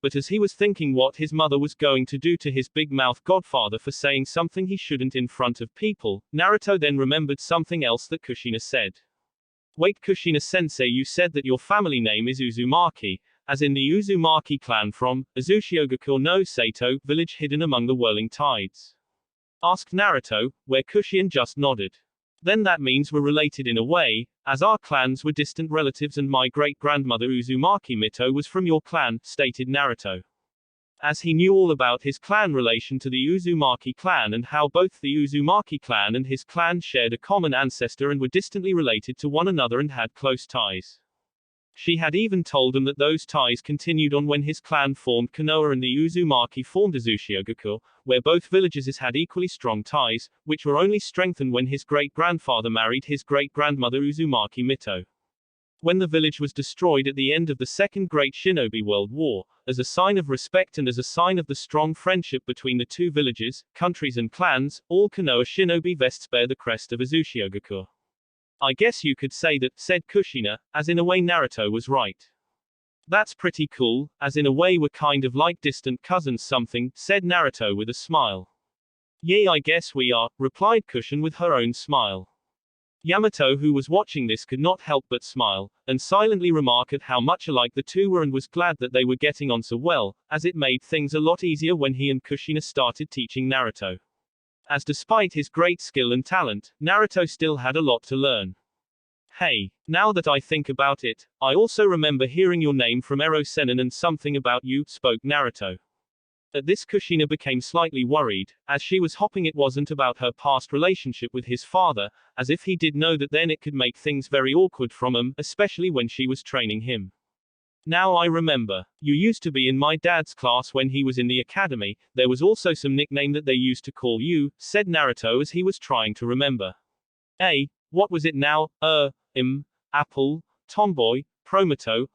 But as he was thinking what his mother was going to do to his big mouth godfather for saying something he shouldn't in front of people, Naruto then remembered something else that Kushina said. Wait, Kushina-sensei, you said that your family name is Uzumaki, as in the Uzumaki clan from Azushiogaku no Sato, village hidden among the whirling tides. Asked Naruto, where Kushina just nodded. Then that means we're related in a way, as our clans were distant relatives and my great-grandmother Uzumaki Mito was from your clan, stated Naruto. As he knew all about his clan relation to the Uzumaki clan and how both the Uzumaki clan and his clan shared a common ancestor and were distantly related to one another and had close ties. She had even told him that those ties continued on when his clan formed Konoha and the Uzumaki formed Azushiogaku, where both villages had equally strong ties, which were only strengthened when his great-grandfather married his great-grandmother Uzumaki Mito. When the village was destroyed at the end of the Second Great Shinobi World War, as a sign of respect and as a sign of the strong friendship between the two villages, countries and clans, all Konoha shinobi vests bear the crest of Azushiogaku. I guess you could say that, said Kushina, as in a way Naruto was right. That's pretty cool, as in a way we're kind of like distant cousins something, said Naruto with a smile. Yeah, I guess we are, replied Kushina with her own smile. Yamato, who was watching this, could not help but smile, and silently remark at how much alike the two were and was glad that they were getting on so well, as it made things a lot easier when he and Kushina started teaching Naruto. As despite his great skill and talent, Naruto still had a lot to learn. Hey, now that I think about it, I also remember hearing your name from Ero-sennin and something about you, spoke Naruto. At this, Kushina became slightly worried, as she was hoping it wasn't about her past relationship with his father, as if he did know that then it could make things very awkward from him, especially when she was training him. Now I remember. You used to be in my dad's class when he was in the academy, there was also some nickname that they used to call you, said Naruto as he was trying to remember. What was it now? Apple, tomboy, promoto,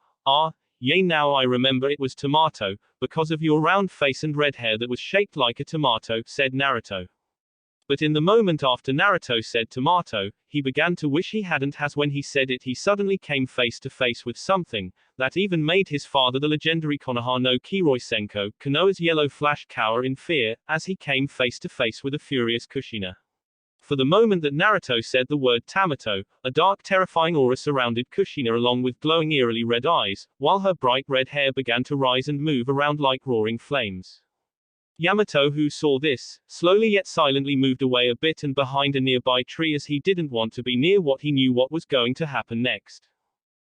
yeah, now I remember it was tomato, because of your round face and red hair that was shaped like a tomato, said Naruto. But in the moment after Naruto said tomato, he began to wish he hadn't, as when he said it he suddenly came face to face with something, that even made his father the legendary Konoha no Kiroi Senko, Konoha's yellow flash, cower in fear, as he came face to face with a furious Kushina. For the moment that Naruto said the word Tamato, a dark terrifying aura surrounded Kushina along with glowing eerily red eyes, while her bright red hair began to rise and move around like roaring flames. Yamato, who saw this, slowly yet silently moved away a bit and behind a nearby tree as he didn't want to be near what he knew what was going to happen next.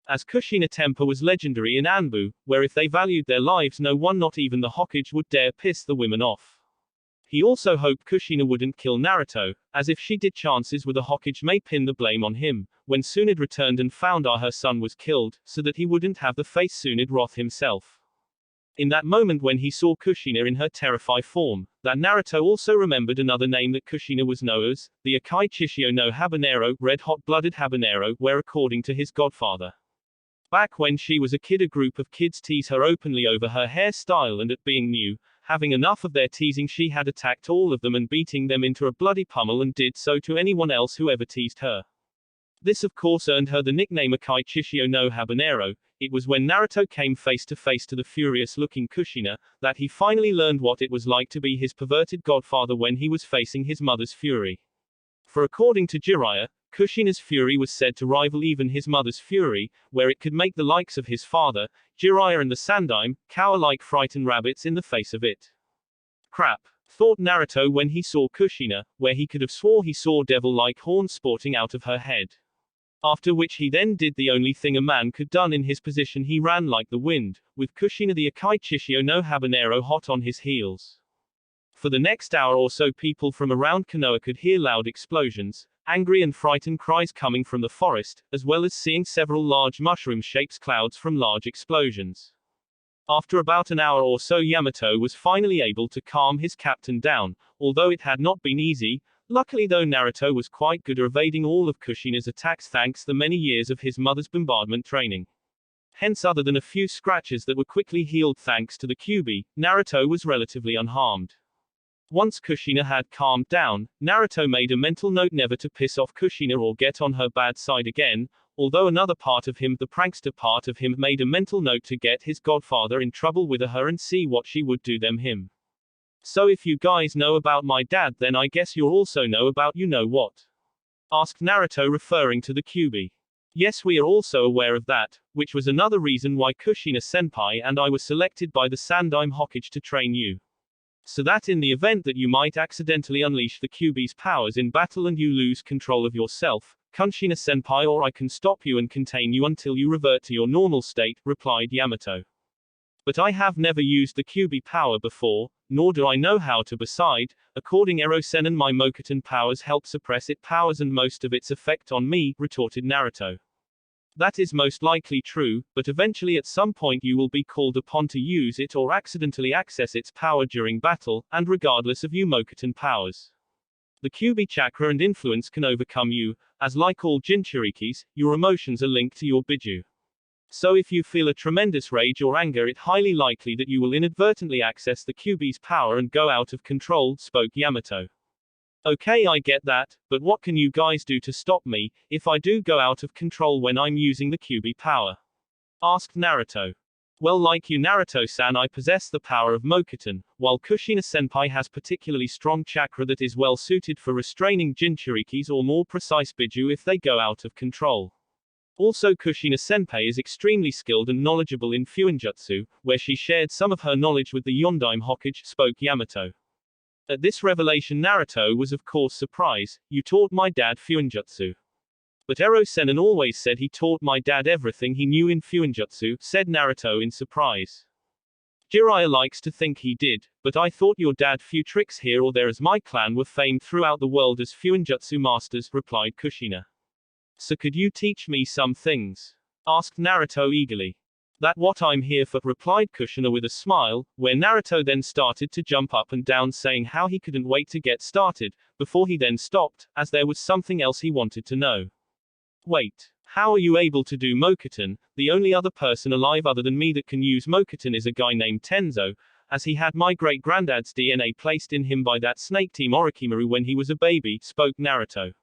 as Kushina temper was legendary in Anbu, where if they valued their lives no one not even the Hokage would dare piss the women off. He also hoped Kushina wouldn't kill Naruto, as if she did chances with the Hokage may pin the blame on him, when Tsunade returned and found her son was killed, so that he wouldn't have to face Tsunade wrath himself. In that moment when he saw Kushina in her terrifying form, that Naruto also remembered another name that Kushina was known as, the Akai Chishio no Habanero, red hot-blooded habanero, where according to his godfather. Back when she was a kid a group of kids teased her openly over her hairstyle and at being new, having enough of their teasing she had attacked all of them and beating them into a bloody pummel and did so to anyone else who ever teased her. This of course earned her the nickname Akai Chishio no Habanero. It was when Naruto came face to face to the furious-looking Kushina, that he finally learned what it was like to be his perverted godfather when he was facing his mother's fury. For according to Jiraiya, Kushina's fury was said to rival even his mother's fury, where it could make the likes of his father, Jiraiya and the Sandaime, cower like frightened rabbits in the face of it. Crap, thought Naruto when he saw Kushina, where he could have swore he saw devil-like horns sporting out of her head. After which he then did the only thing a man could done in his position, he ran like the wind, with Kushina the Akai Chishio no Habanero hot on his heels. For the next hour or so people from around Konoha could hear loud explosions, angry and frightened cries coming from the forest, as well as seeing several large mushroom-shaped clouds from large explosions. After about an hour or so Yamato was finally able to calm his captain down, although it had not been easy. Luckily though Naruto was quite good at evading all of Kushina's attacks thanks the many years of his mother's bombardment training. Hence other than a few scratches that were quickly healed thanks to the Kyuubi, Naruto was relatively unharmed. Once Kushina had calmed down, Naruto made a mental note never to piss off Kushina or get on her bad side again, although another part of him, the prankster part of him, made a mental note to get his godfather in trouble with her and see what she would do him. So if you guys know about my dad then I guess you'll also know about you know what? Asked Naruto referring to the Kyuubi. Yes, we are also aware of that, which was another reason why Kushina senpai and I were selected by the Sandaime Hokage to train you. So that in the event that you might accidentally unleash the Kyuubi's powers in battle and you lose control of yourself, Kushina senpai or I can stop you and contain you until you revert to your normal state, replied Yamato. But I have never used the Kyuubi power before, nor do I know how to beside, according Erosen and my Mokuton powers help suppress its powers and most of its effect on me, retorted Naruto. That is most likely true, but eventually at some point you will be called upon to use it or accidentally access its power during battle, and regardless of your Mokuton powers. The Kyuubi chakra and influence can overcome you, as like all Jinchurikis, your emotions are linked to your Biju. So if you feel a tremendous rage or anger it's highly likely that you will inadvertently access the Kyuubi's power and go out of control, spoke Yamato. Okay, I get that, but what can you guys do to stop me, if I do go out of control when I'm using the Kyuubi power? Asked Naruto. Well, like you Naruto-san, I possess the power of Mokuton, while Kushina-senpai has particularly strong chakra that is well suited for restraining Jinchurikis or more precise Biju if they go out of control. Also Kushina-senpai is extremely skilled and knowledgeable in Fuinjutsu, where she shared some of her knowledge with the Yondaime Hokage, spoke Yamato. At this revelation Naruto was of course surprised. You taught my dad Fuinjutsu. But Erosenin always said he taught my dad everything he knew in Fuinjutsu, said Naruto in surprise. Jiraiya likes to think he did, but I thought your dad few tricks here or there as my clan were famed throughout the world as Fuinjutsu masters, replied Kushina. So could you teach me some things? Asked Naruto eagerly. That what I'm here for, replied Kushina with a smile, where Naruto then started to jump up and down saying how he couldn't wait to get started, before he then stopped, as there was something else he wanted to know. Wait, how are you able to do Mokuton? The only other person alive other than me that can use Mokuton is a guy named Tenzo, as he had my great-granddad's DNA placed in him by that snake team Orochimaru when he was a baby, spoke Naruto.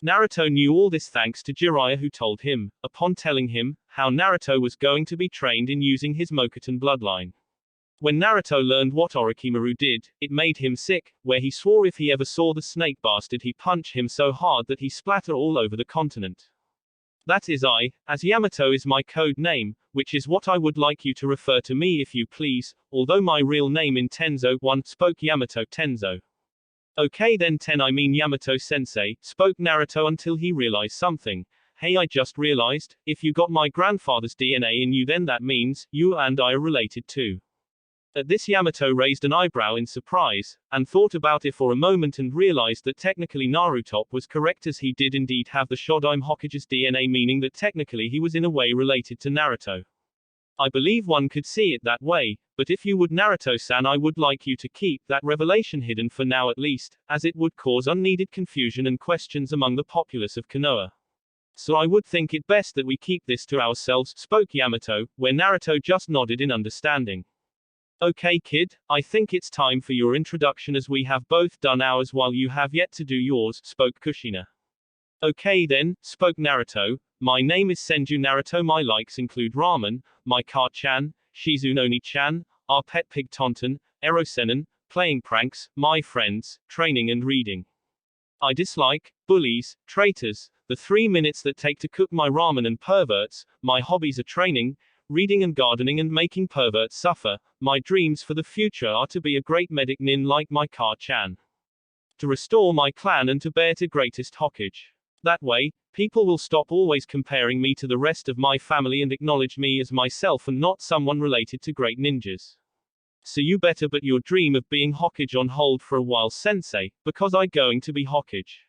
Naruto knew all this thanks to Jiraiya who told him, upon telling him, how Naruto was going to be trained in using his Mokuton bloodline. When Naruto learned what Orochimaru did, it made him sick, where he swore if he ever saw the snake bastard he punch him so hard that he splatter all over the continent. That is I, as Yamato is my code name, which is what I would like you to refer to me if you please, although my real name in Tenzo, one, spoke Yamato Tenzo. Okay then I mean Yamato-sensei, spoke Naruto until he realized something, Hey, I just realized, if you got my grandfather's DNA in you, then that means, you and I are related too. At this, Yamato raised an eyebrow in surprise, and thought about it for a moment and realized that technically Naruto was correct, as he did indeed have the Shodaime Hokage's DNA, meaning that technically he was in a way related to Naruto. I believe one could see it that way, but if you would, Naruto-san, I would like you to keep that revelation hidden for now at least, as it would cause unneeded confusion and questions among the populace of Konoha. So I would think it best that we keep this to ourselves, spoke Yamato, where Naruto just nodded in understanding. Okay, kid, I think it's time for your introduction, as we have both done ours while you have yet to do yours, spoke Kushina. Okay then, spoke Naruto, my name is Senju Naruto. My likes include ramen, my car-chan, Shizunoni-chan, our pet pig Tonton, Erosenin, playing pranks, my friends, training and reading. I dislike bullies, traitors, the 3 minutes that take to cook my ramen, and perverts. My hobbies are training, reading and gardening, and making perverts suffer. My dreams for the future are to be a great medic nin like my car-chan. To restore my clan and to bear to greatest Hokage. That way, people will stop always comparing me to the rest of my family and acknowledge me as myself and not someone related to great ninjas. So you better put your dream of being Hokage on hold for a while, sensei, because I going to be Hokage,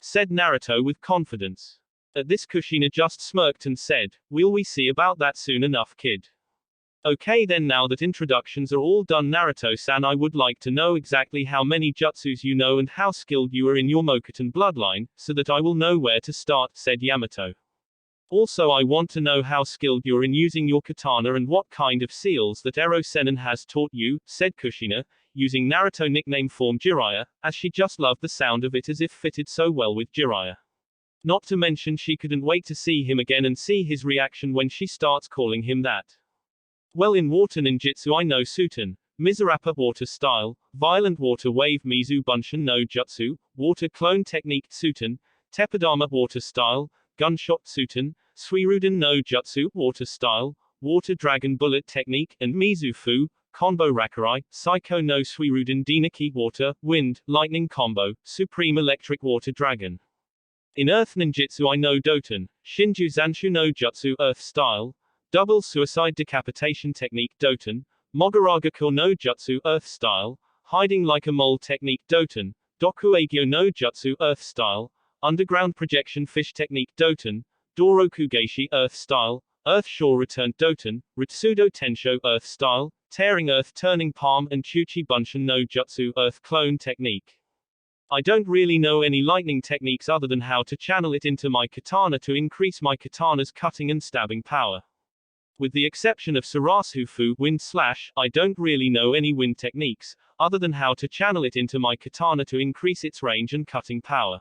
said Naruto with confidence. At this, Kushina just smirked and said, will we see about that soon enough, kid? Okay then, now that introductions are all done, Naruto-san, I would like to know exactly how many jutsus you know and how skilled you are in your Mokuton bloodline, so that I will know where to start, said Yamato. Also, I want to know how skilled you're in using your katana and what kind of seals that Erosenin has taught you, said Kushina, using Naruto nickname form Jiraiya, as she just loved the sound of it, as if fitted so well with Jiraiya. Not to mention she couldn't wait to see him again and see his reaction when she starts calling him that. Well, in water ninjutsu I know Suten, Mizurapa water style, violent water wave Mizu Bunshin no Jutsu, water clone technique Suten, Teppadama water style, gunshot Suten, Suiruden no Jutsu water style, water dragon bullet technique, and Mizufu, combo Rakurai, Psycho no Suiruden Dinaki water, wind, lightning combo, supreme electric water dragon. In earth ninjutsu I know Doton, Shinju Zanshu no Jutsu earth style, double suicide decapitation technique Doton, Mogaraga no Jutsu earth style, hiding like a mole technique Doton, Dokuagyo no Jutsu earth style, underground projection fish technique Doton, Doroku Geishi earth style, earth shore return Doton, Ritsudo Tensho earth style, tearing earth turning palm, and Chuchi Bunshin no Jutsu earth clone technique. I don't really know any lightning techniques other than how to channel it into my katana to increase my katana's cutting and stabbing power. With the exception of Sarasufu wind slash, I don't really know any wind techniques, other than how to channel it into my katana to increase its range and cutting power.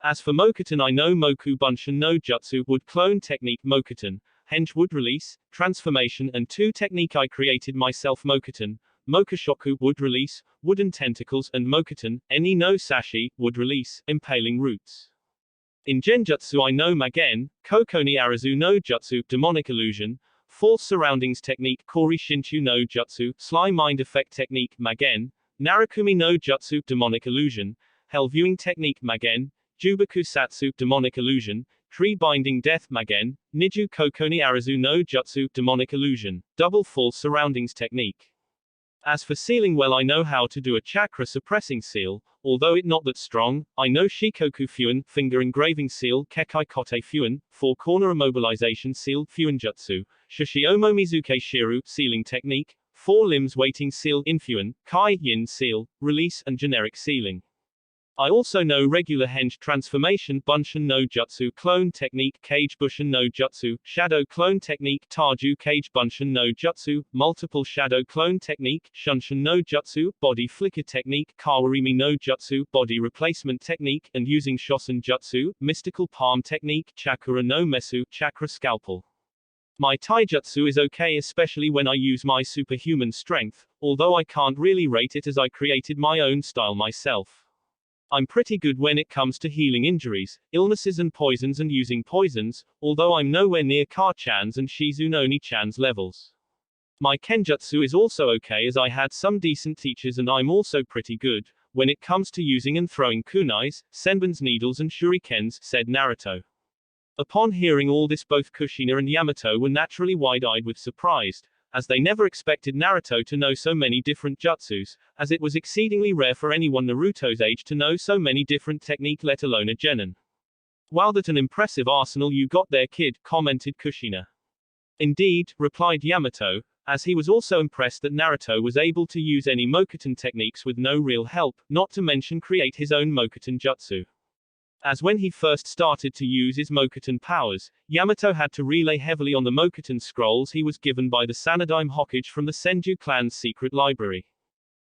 As for Mokuton, I know Moku Bunshin no Jutsu wood clone technique Mokuton, Henge wood release, transformation, and 2 technique I created myself Mokuton, Mokoshoku wood release, wooden tentacles, and Mokuton, Eni no Sashi, wood release, impaling roots. In Genjutsu I know Magen, Kokoni Arazu no Jutsu, demonic illusion, false surroundings technique Kori Shinchu no Jutsu, sly mind effect technique Magen, Narakumi no Jutsu, demonic illusion, hell viewing technique Magen, Jubaku Satsu, demonic illusion, tree binding death Magen, Niju Kokoni Arazu no Jutsu, demonic illusion, double false surroundings technique. As for sealing, well, I know how to do a chakra suppressing seal, although it not that strong. I know Shikoku Fuin, finger engraving seal, Kekai Kote Fuin, 4-corner immobilization seal, Fuinjutsu, Shishiomo Mizuke Shiru, sealing technique, 4 limbs weighting seal, Infuin, Kai Yin seal, release, and generic sealing. I also know regular henge transformation, Bunshin no Jutsu clone technique, Kage Bushin no Jutsu, shadow clone technique, Taju Kage Bunshin no Jutsu, multiple shadow clone technique, Shunshin no Jutsu, body flicker technique, Kawarimi no Jutsu, body replacement technique, and using Shosen Jutsu, mystical palm technique, Chakura no Mesu, chakra scalpel. My taijutsu is okay, especially when I use my superhuman strength, although I can't really rate it as I created my own style myself. I'm pretty good when it comes to healing injuries, illnesses and poisons, and using poisons, although I'm nowhere near Kar-chan's and Shizunoni-chan's levels. My kenjutsu is also okay, as I had some decent teachers, and I'm also pretty good when it comes to using and throwing kunais, senbon's needles and shurikens, said Naruto. Upon hearing all this, both Kushina and Yamato were naturally wide-eyed with surprise, as they never expected Naruto to know so many different jutsus, as it was exceedingly rare for anyone Naruto's age to know so many different technique, let alone a genin. Wow, that an impressive arsenal you got there, kid, commented Kushina. Indeed, replied Yamato, as he was also impressed that Naruto was able to use any Mokuton techniques with no real help, not to mention create his own Mokuton jutsu. As when he first started to use his Mokuton powers, Yamato had to rely heavily on the Mokuton scrolls he was given by the Tsunade Hokage from the Senju clan's secret library.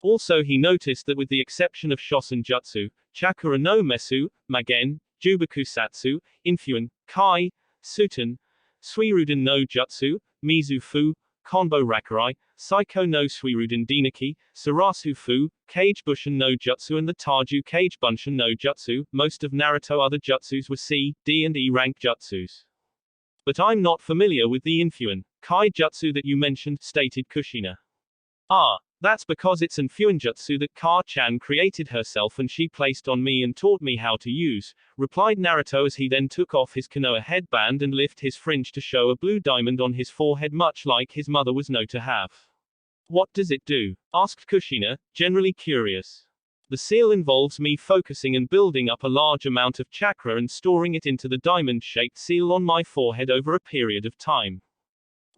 Also, he noticed that with the exception of Shosen Jutsu, Chakura no Mesu, Magen, Jubakusatsu, Infuen, Kai, Suten, Suiruden no Jutsu, Mizu-fu, Konbo Rakurai, Saiko no Suiruden Dinaki, Sarasu-fu, Kage Bushin no Jutsu and the Taju Kage Bunshin no Jutsu. Most of Naruto other jutsus were C, D and E rank jutsus. But I'm not familiar with the Infuen, Kai jutsu that you mentioned, stated Kushina. Ah, that's because it's an Fuinjutsu that Ka-chan created herself and she placed on me and taught me how to use, replied Naruto as he then took off his Konoha headband and lifted his fringe to show a blue diamond on his forehead, much like his mother was known to have. What does it do? Asked Kushina, generally curious. The seal involves me focusing and building up a large amount of chakra and storing it into the diamond-shaped seal on my forehead over a period of time.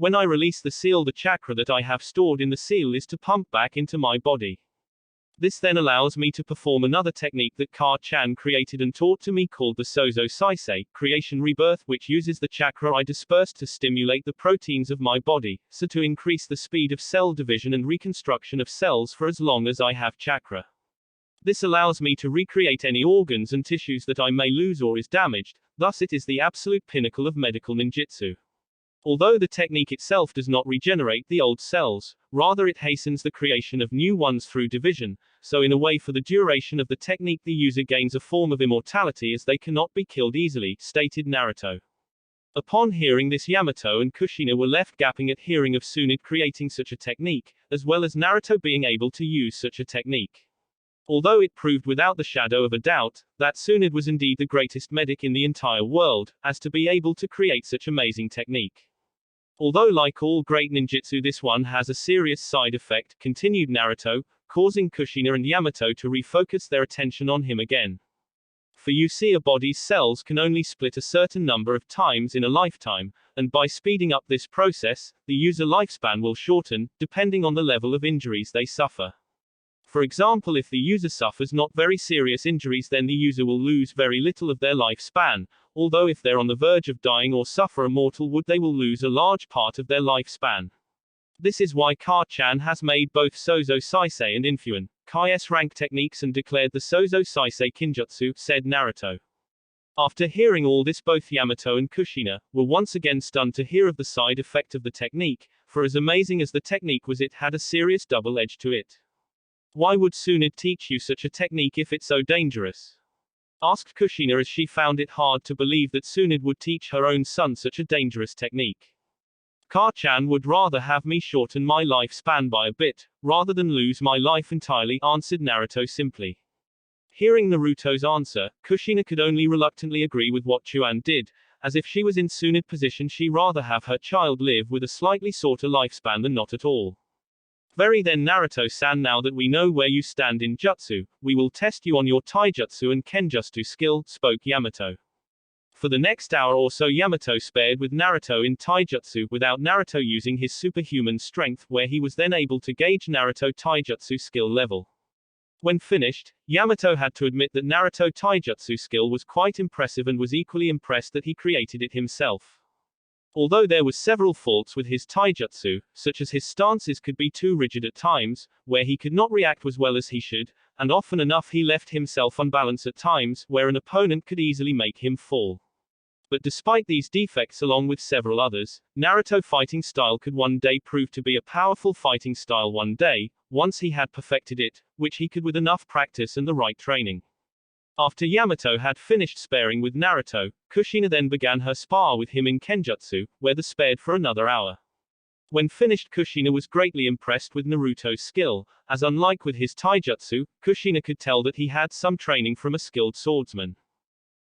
When I release the seal, the chakra that I have stored in the seal is to pump back into my body. This then allows me to perform another technique that Ka-chan created and taught to me called the Sozo Saisei, creation rebirth, which uses the chakra I dispersed to stimulate the proteins of my body, so to increase the speed of cell division and reconstruction of cells for as long as I have chakra. This allows me to recreate any organs and tissues that I may lose or is damaged, thus it is the absolute pinnacle of medical ninjutsu. Although the technique itself does not regenerate the old cells, rather it hastens the creation of new ones through division, so in a way for the duration of the technique the user gains a form of immortality as they cannot be killed easily, stated Naruto. Upon hearing this, Yamato and Kushina were left gapping at hearing of Tsunade creating such a technique, as well as Naruto being able to use such a technique. Although it proved without the shadow of a doubt, that Tsunade was indeed the greatest medic in the entire world, as to be able to create such amazing technique. Although like all great ninjutsu this one has a serious side effect, continued Naruto, causing Kushina and Yamato to refocus their attention on him again. For you see, a body's cells can only split a certain number of times in a lifetime, and by speeding up this process, the user lifespan will shorten, depending on the level of injuries they suffer. For example, if the user suffers not very serious injuries, then the user will lose very little of their lifespan, although if they're on the verge of dying or suffer a mortal wound, they will lose a large part of their lifespan. This is why Ka-chan has made both Sozo Saisei and Infuen, Kai-S rank techniques and declared the Sozo Saisei Kenjutsu, said Naruto. After hearing all this, both Yamato and Kushina were once again stunned to hear of the side effect of the technique, for as amazing as the technique was, it had a serious double edge to it. Why would Tsunade teach you such a technique if it's so dangerous? Asked Kushina as she found it hard to believe that Tsunade would teach her own son such a dangerous technique. Ka-chan would rather have me shorten my lifespan by a bit, rather than lose my life entirely, answered Naruto simply. Hearing Naruto's answer, Kushina could only reluctantly agree with what Chuan did, as if she was in Tsunade's position she'd rather have her child live with a slightly shorter lifespan than not at all. Very then Naruto-san, now that we know where you stand in jutsu, we will test you on your taijutsu and kenjutsu skill, spoke Yamato. For the next hour or so Yamato spared with Naruto in taijutsu, without Naruto using his superhuman strength, where he was then able to gauge Naruto taijutsu skill level. When finished, Yamato had to admit that Naruto taijutsu skill was quite impressive and was equally impressed that he created it himself. Although there were several faults with his taijutsu, such as his stances could be too rigid at times, where he could not react as well as he should, and often enough he left himself unbalanced at times, where an opponent could easily make him fall. But despite these defects along with several others, Naruto fighting style could one day prove to be a powerful fighting style one day, once he had perfected it, which he could with enough practice and the right training. After Yamato had finished sparring with Naruto, Kushina then began her spar with him in kenjutsu, where they spared for another hour. When finished, Kushina was greatly impressed with Naruto's skill, as unlike with his taijutsu, Kushina could tell that he had some training from a skilled swordsman.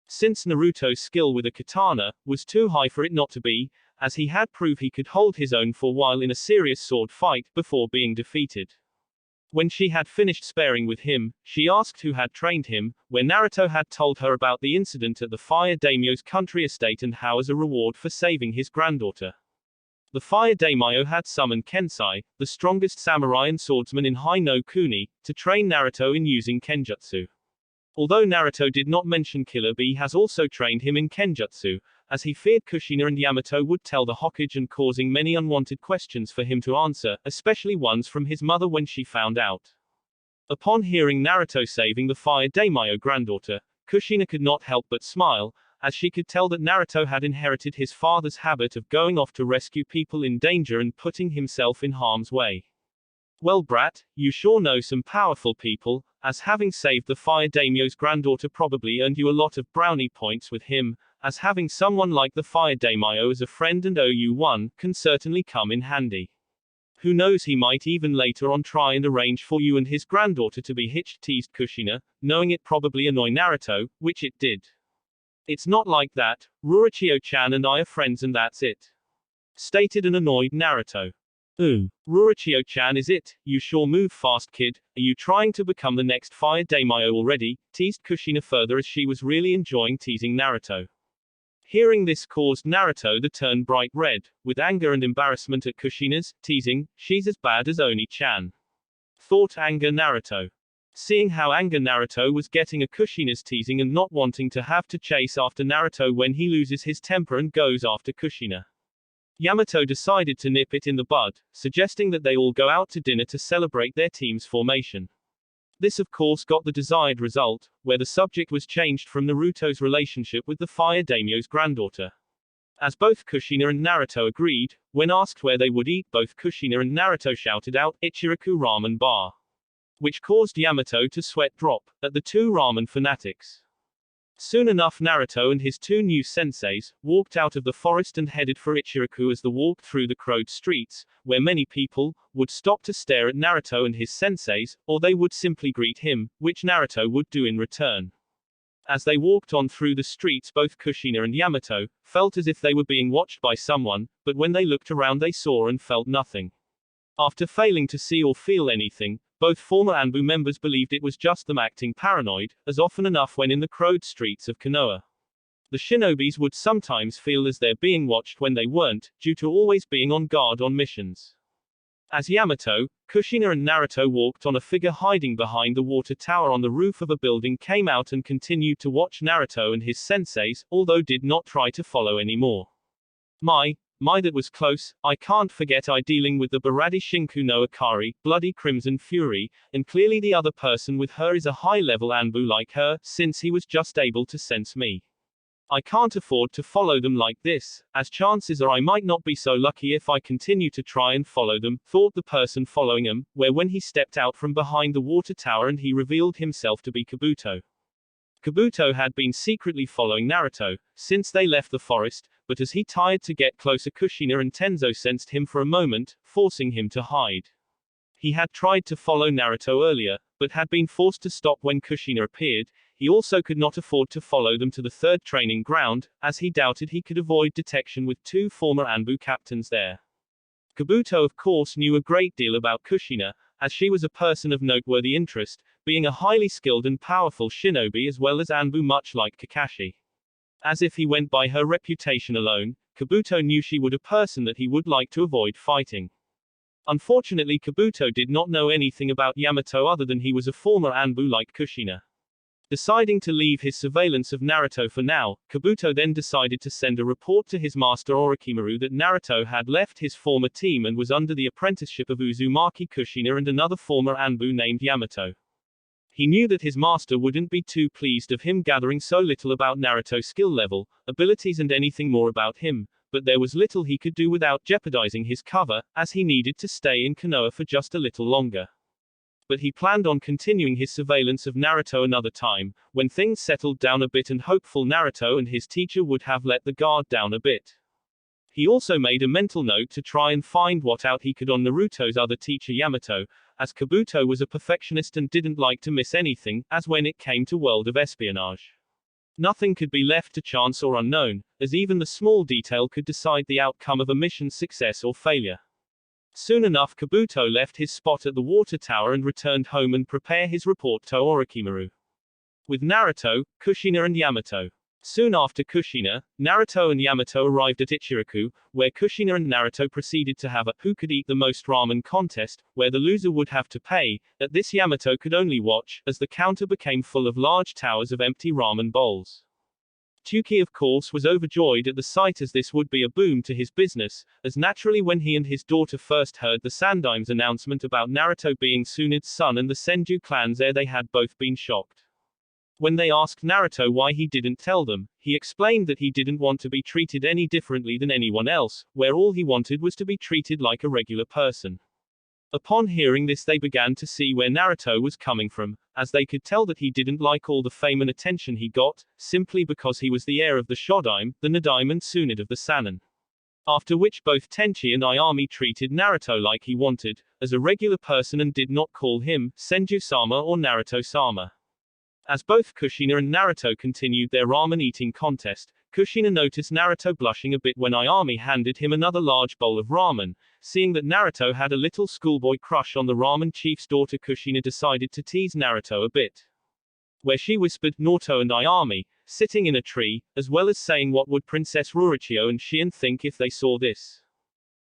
Since Naruto's skill with a katana was too high for it not to be, as he had proved he could hold his own for a while in a serious sword fight before being defeated. When she had finished sparring with him, she asked who had trained him, where Naruto had told her about the incident at the Fire Daimyo's country estate and how as a reward for saving his granddaughter. The Fire Daimyo had summoned Kensai, the strongest samurai and swordsman in Hai no Kuni, to train Naruto in using kenjutsu. Although Naruto did not mention Killer Bee has also trained him in kenjutsu, as he feared Kushina and Yamato would tell the Hokage and causing many unwanted questions for him to answer, especially ones from his mother when she found out. Upon hearing Naruto saving the Fire Daimyo granddaughter, Kushina could not help but smile, as she could tell that Naruto had inherited his father's habit of going off to rescue people in danger and putting himself in harm's way. Well brat, you sure know some powerful people, as having saved the Fire Daimyo's granddaughter probably earned you a lot of brownie points with him, as having someone like the Fire Daimyo as a friend and OU1 can certainly come in handy. Who knows, he might even later on try and arrange for you and his granddaughter to be hitched, teased Kushina, knowing it probably annoy Naruto, which it did. It's not like that, Rurochio-chan and I are friends and that's it. Stated an annoyed Naruto. Ooh. Rurochio-chan is it, you sure move fast kid, are you trying to become the next Fire Daimyo already, teased Kushina further as she was really enjoying teasing Naruto. Hearing this caused Naruto to turn bright red, with anger and embarrassment at Kushina's teasing, she's as bad as Oni-chan. Thought anger Naruto. Seeing how anger Naruto was getting at Kushina's teasing and not wanting to have to chase after Naruto when he loses his temper and goes after Kushina, Yamato decided to nip it in the bud, suggesting that they all go out to dinner to celebrate their team's formation. This of course got the desired result, where the subject was changed from Naruto's relationship with the Fire Daimyo's granddaughter. As both Kushina and Naruto agreed, when asked where they would eat, both Kushina and Naruto shouted out, Ichiraku ramen bar, which caused Yamato to sweat drop, at the two ramen fanatics. Soon enough Naruto and his two new senseis walked out of the forest and headed for Ichiraku as they walked through the crowded streets, where many people would stop to stare at Naruto and his senseis, or they would simply greet him, which Naruto would do in return. As they walked on through the streets, both Kushina and Yamato felt as if they were being watched by someone, but when they looked around they saw and felt nothing. After failing to see or feel anything, both former Anbu members believed it was just them acting paranoid, as often enough when in the crowded streets of Konoha. The shinobis would sometimes feel as they're being watched when they weren't, due to always being on guard on missions. As Yamato, Kushina and Naruto walked on, a figure hiding behind the water tower on the roof of a building came out and continued to watch Naruto and his senseis, although did not try to follow anymore. My that was close, I can't forget I dealing with the Baradi Shinku no Akari, Bloody Crimson Fury, and clearly the other person with her is a high-level Anbu like her, since he was just able to sense me. I can't afford to follow them like this, as chances are I might not be so lucky if I continue to try and follow them, thought the person following him, where when he stepped out from behind the water tower and he revealed himself to be Kabuto. Kabuto had been secretly following Naruto since they left the forest, but as he tried to get closer, Kushina and Tenzo sensed him for a moment, forcing him to hide. He had tried to follow Naruto earlier, but had been forced to stop when Kushina appeared. He also could not afford to follow them to the third training ground, as he doubted he could avoid detection with two former Anbu captains there. Kabuto of course knew a great deal about Kushina, as she was a person of noteworthy interest, being a highly skilled and powerful shinobi as well as Anbu, much like Kakashi. As if he went by her reputation alone, Kabuto knew she would a person that he would like to avoid fighting. Unfortunately, Kabuto did not know anything about Yamato other than he was a former Anbu like Kushina. Deciding to leave his surveillance of Naruto for now, Kabuto then decided to send a report to his master Orochimaru that Naruto had left his former team and was under the apprenticeship of Uzumaki Kushina and another former Anbu named Yamato. He knew that his master wouldn't be too pleased of him gathering so little about Naruto's skill level, abilities and anything more about him, but there was little he could do without jeopardizing his cover, as he needed to stay in Konoha for just a little longer. But he planned on continuing his surveillance of Naruto another time, when things settled down a bit and hopeful Naruto and his teacher would have let the guard down a bit. He also made a mental note to try and find what out he could on Naruto's other teacher Yamato, as Kabuto was a perfectionist and didn't like to miss anything, as when it came to world of espionage. Nothing could be left to chance or unknown, as even the small detail could decide the outcome of a mission's success or failure. Soon enough Kabuto left his spot at the water tower and returned home and prepare his report to Orochimaru. With Naruto, Kushina and Yamato. Soon after Kushina, Naruto and Yamato arrived at Ichiraku, where Kushina and Naruto proceeded to have a who could eat the most ramen contest, where the loser would have to pay. At this Yamato could only watch, as the counter became full of large towers of empty ramen bowls. Tsuki of course was overjoyed at the sight, as this would be a boom to his business, as naturally when he and his daughter first heard the Sandaim's announcement about Naruto being Tsunade's son and the Senju clan's heir, they had both been shocked. When they asked Naruto why he didn't tell them, he explained that he didn't want to be treated any differently than anyone else, where all he wanted was to be treated like a regular person. Upon hearing this they began to see where Naruto was coming from, as they could tell that he didn't like all the fame and attention he got, simply because he was the heir of the Shodaime, the Nadaime and Tsunade of the Sannin. After which both Tenchi and Ayami treated Naruto like he wanted, as a regular person, and did not call him Senju-sama or Naruto-sama. As both Kushina and Naruto continued their ramen eating contest, Kushina noticed Naruto blushing a bit when Ayami handed him another large bowl of ramen. Seeing that Naruto had a little schoolboy crush on the ramen chief's daughter, Kushina decided to tease Naruto a bit. Where she whispered Naruto and Ayami, sitting in a tree, as well as saying what would Princess Rurochio and Shion think if they saw this.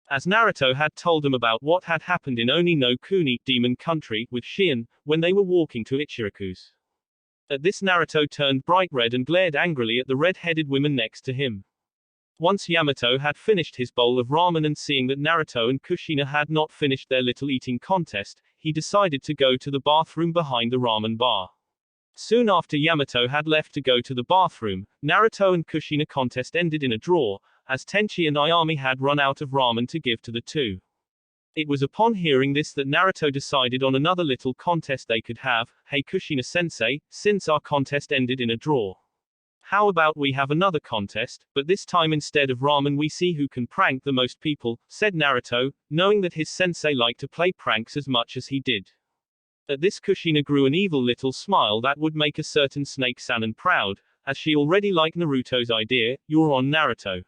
As Naruto had told them about what had happened in Oni no Kuni, Demon Country, with Shion, when they were walking to Ichiraku's. At this Naruto turned bright red and glared angrily at the red-headed women next to him. Once Yamato had finished his bowl of ramen and seeing that Naruto and Kushina had not finished their little eating contest, he decided to go to the bathroom behind the ramen bar. Soon after Yamato had left to go to the bathroom, Naruto and Kushina contest ended in a draw, as Tenchi and Ayami had run out of ramen to give to the two. It was upon hearing this that Naruto decided on another little contest they could have. Hey Kushina-sensei, since our contest ended in a draw, how about we have another contest, but this time instead of ramen we see who can prank the most people, said Naruto, knowing that his sensei liked to play pranks as much as he did. At this Kushina grew an evil little smile that would make a certain Snake Sannin proud, as she already liked Naruto's idea. You're on, Naruto.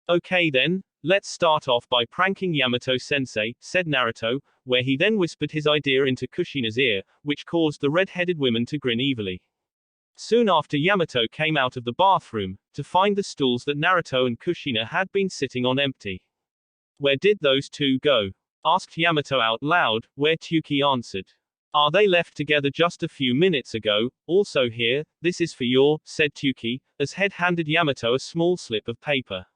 Okay then, let's start off by pranking Yamato-sensei, said Naruto, where he then whispered his idea into Kushina's ear, which caused the red-headed women to grin evilly. Soon after Yamato came out of the bathroom, to find the stools that Naruto and Kushina had been sitting on empty. Where did those two go? Asked Yamato out loud, where Tsuki answered. They left together just a few minutes ago. Also here, this is for your, said Tsuki, as Head handed Yamato a small slip of paper.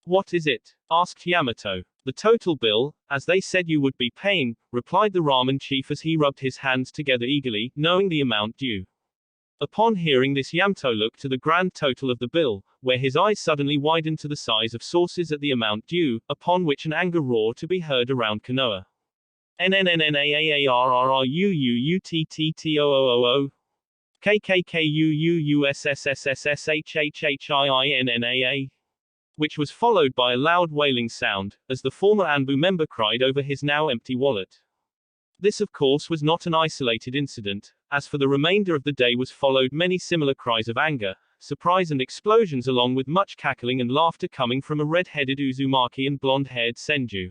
What is it? Asked Yamato. The total bill, as they said you would be paying, replied the ramen chief as he rubbed his hands together eagerly, knowing the amount due. Upon hearing this Yamato looked to the grand total of the bill, where his eyes suddenly widened to the size of saucers at the amount due, upon which an anger roar to be heard around Konoha. NNNNAAARRUUUTTTOOOO KKKUUUSSSSSHHHINNAA, which was followed by a loud wailing sound, as the former Anbu member cried over his now empty wallet. This of course was not an isolated incident, as for the remainder of the day was followed many similar cries of anger, surprise and explosions, along with much cackling and laughter coming from a red-headed Uzumaki and blonde-haired Senju.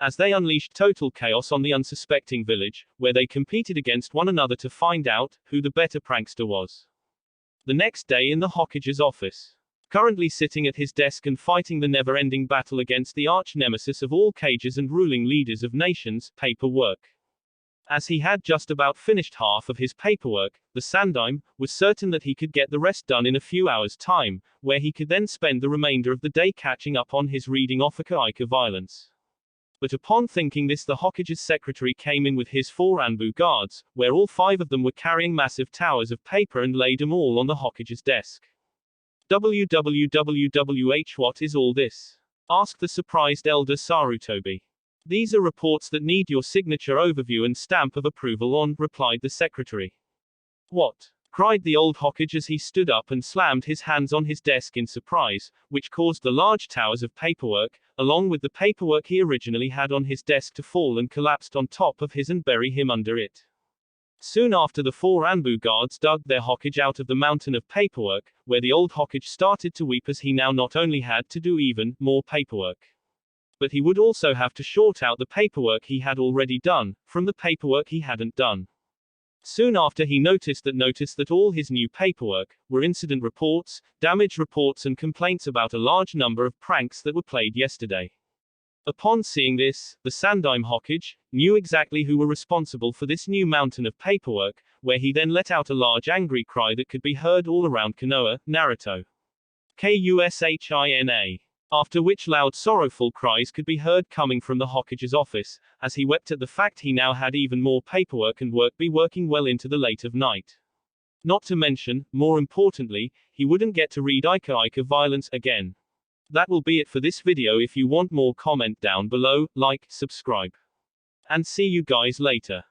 As they unleashed total chaos on the unsuspecting village, where they competed against one another to find out who the better prankster was. The next day in the Hokage's office. Currently sitting at his desk and fighting the never-ending battle against the arch-nemesis of all cages and ruling leaders of nations, paperwork. As he had just about finished half of his paperwork, the Sandaime was certain that he could get the rest done in a few hours' time, where he could then spend the remainder of the day catching up on his reading of Hokage violence. But upon thinking this, the Hokage's secretary came in with his 4 Anbu guards, where all 5 of them were carrying massive towers of paper and laid them all on the Hokage's desk. WWWH, what is all this? Asked the surprised elder Sarutobi. These are reports that need your signature, overview and stamp of approval on, replied the secretary. What? Cried the old Hokage as he stood up and slammed his hands on his desk in surprise, which caused the large towers of paperwork, along with the paperwork he originally had on his desk, to fall and collapsed on top of his and bury him under it. Soon after, the 4 Anbu guards dug their Hokage out of the mountain of paperwork, where the old Hokage started to weep as he now not only had to do even more paperwork, but he would also have to sort out the paperwork he had already done, from the paperwork he hadn't done. Soon after, he noticed that all his new paperwork were incident reports, damage reports and complaints about a large number of pranks that were played yesterday. Upon seeing this, the Sandaime Hokage knew exactly who were responsible for this new mountain of paperwork, where he then let out a large angry cry that could be heard all around Konoha, Naruto. Kushina. After which loud sorrowful cries could be heard coming from the Hokage's office, as he wept at the fact he now had even more paperwork and be working well into the late of night. Not to mention, more importantly, he wouldn't get to read Ichiraku violence again. That will be it for this video. If you want more, comment down below, like, subscribe. And see you guys later.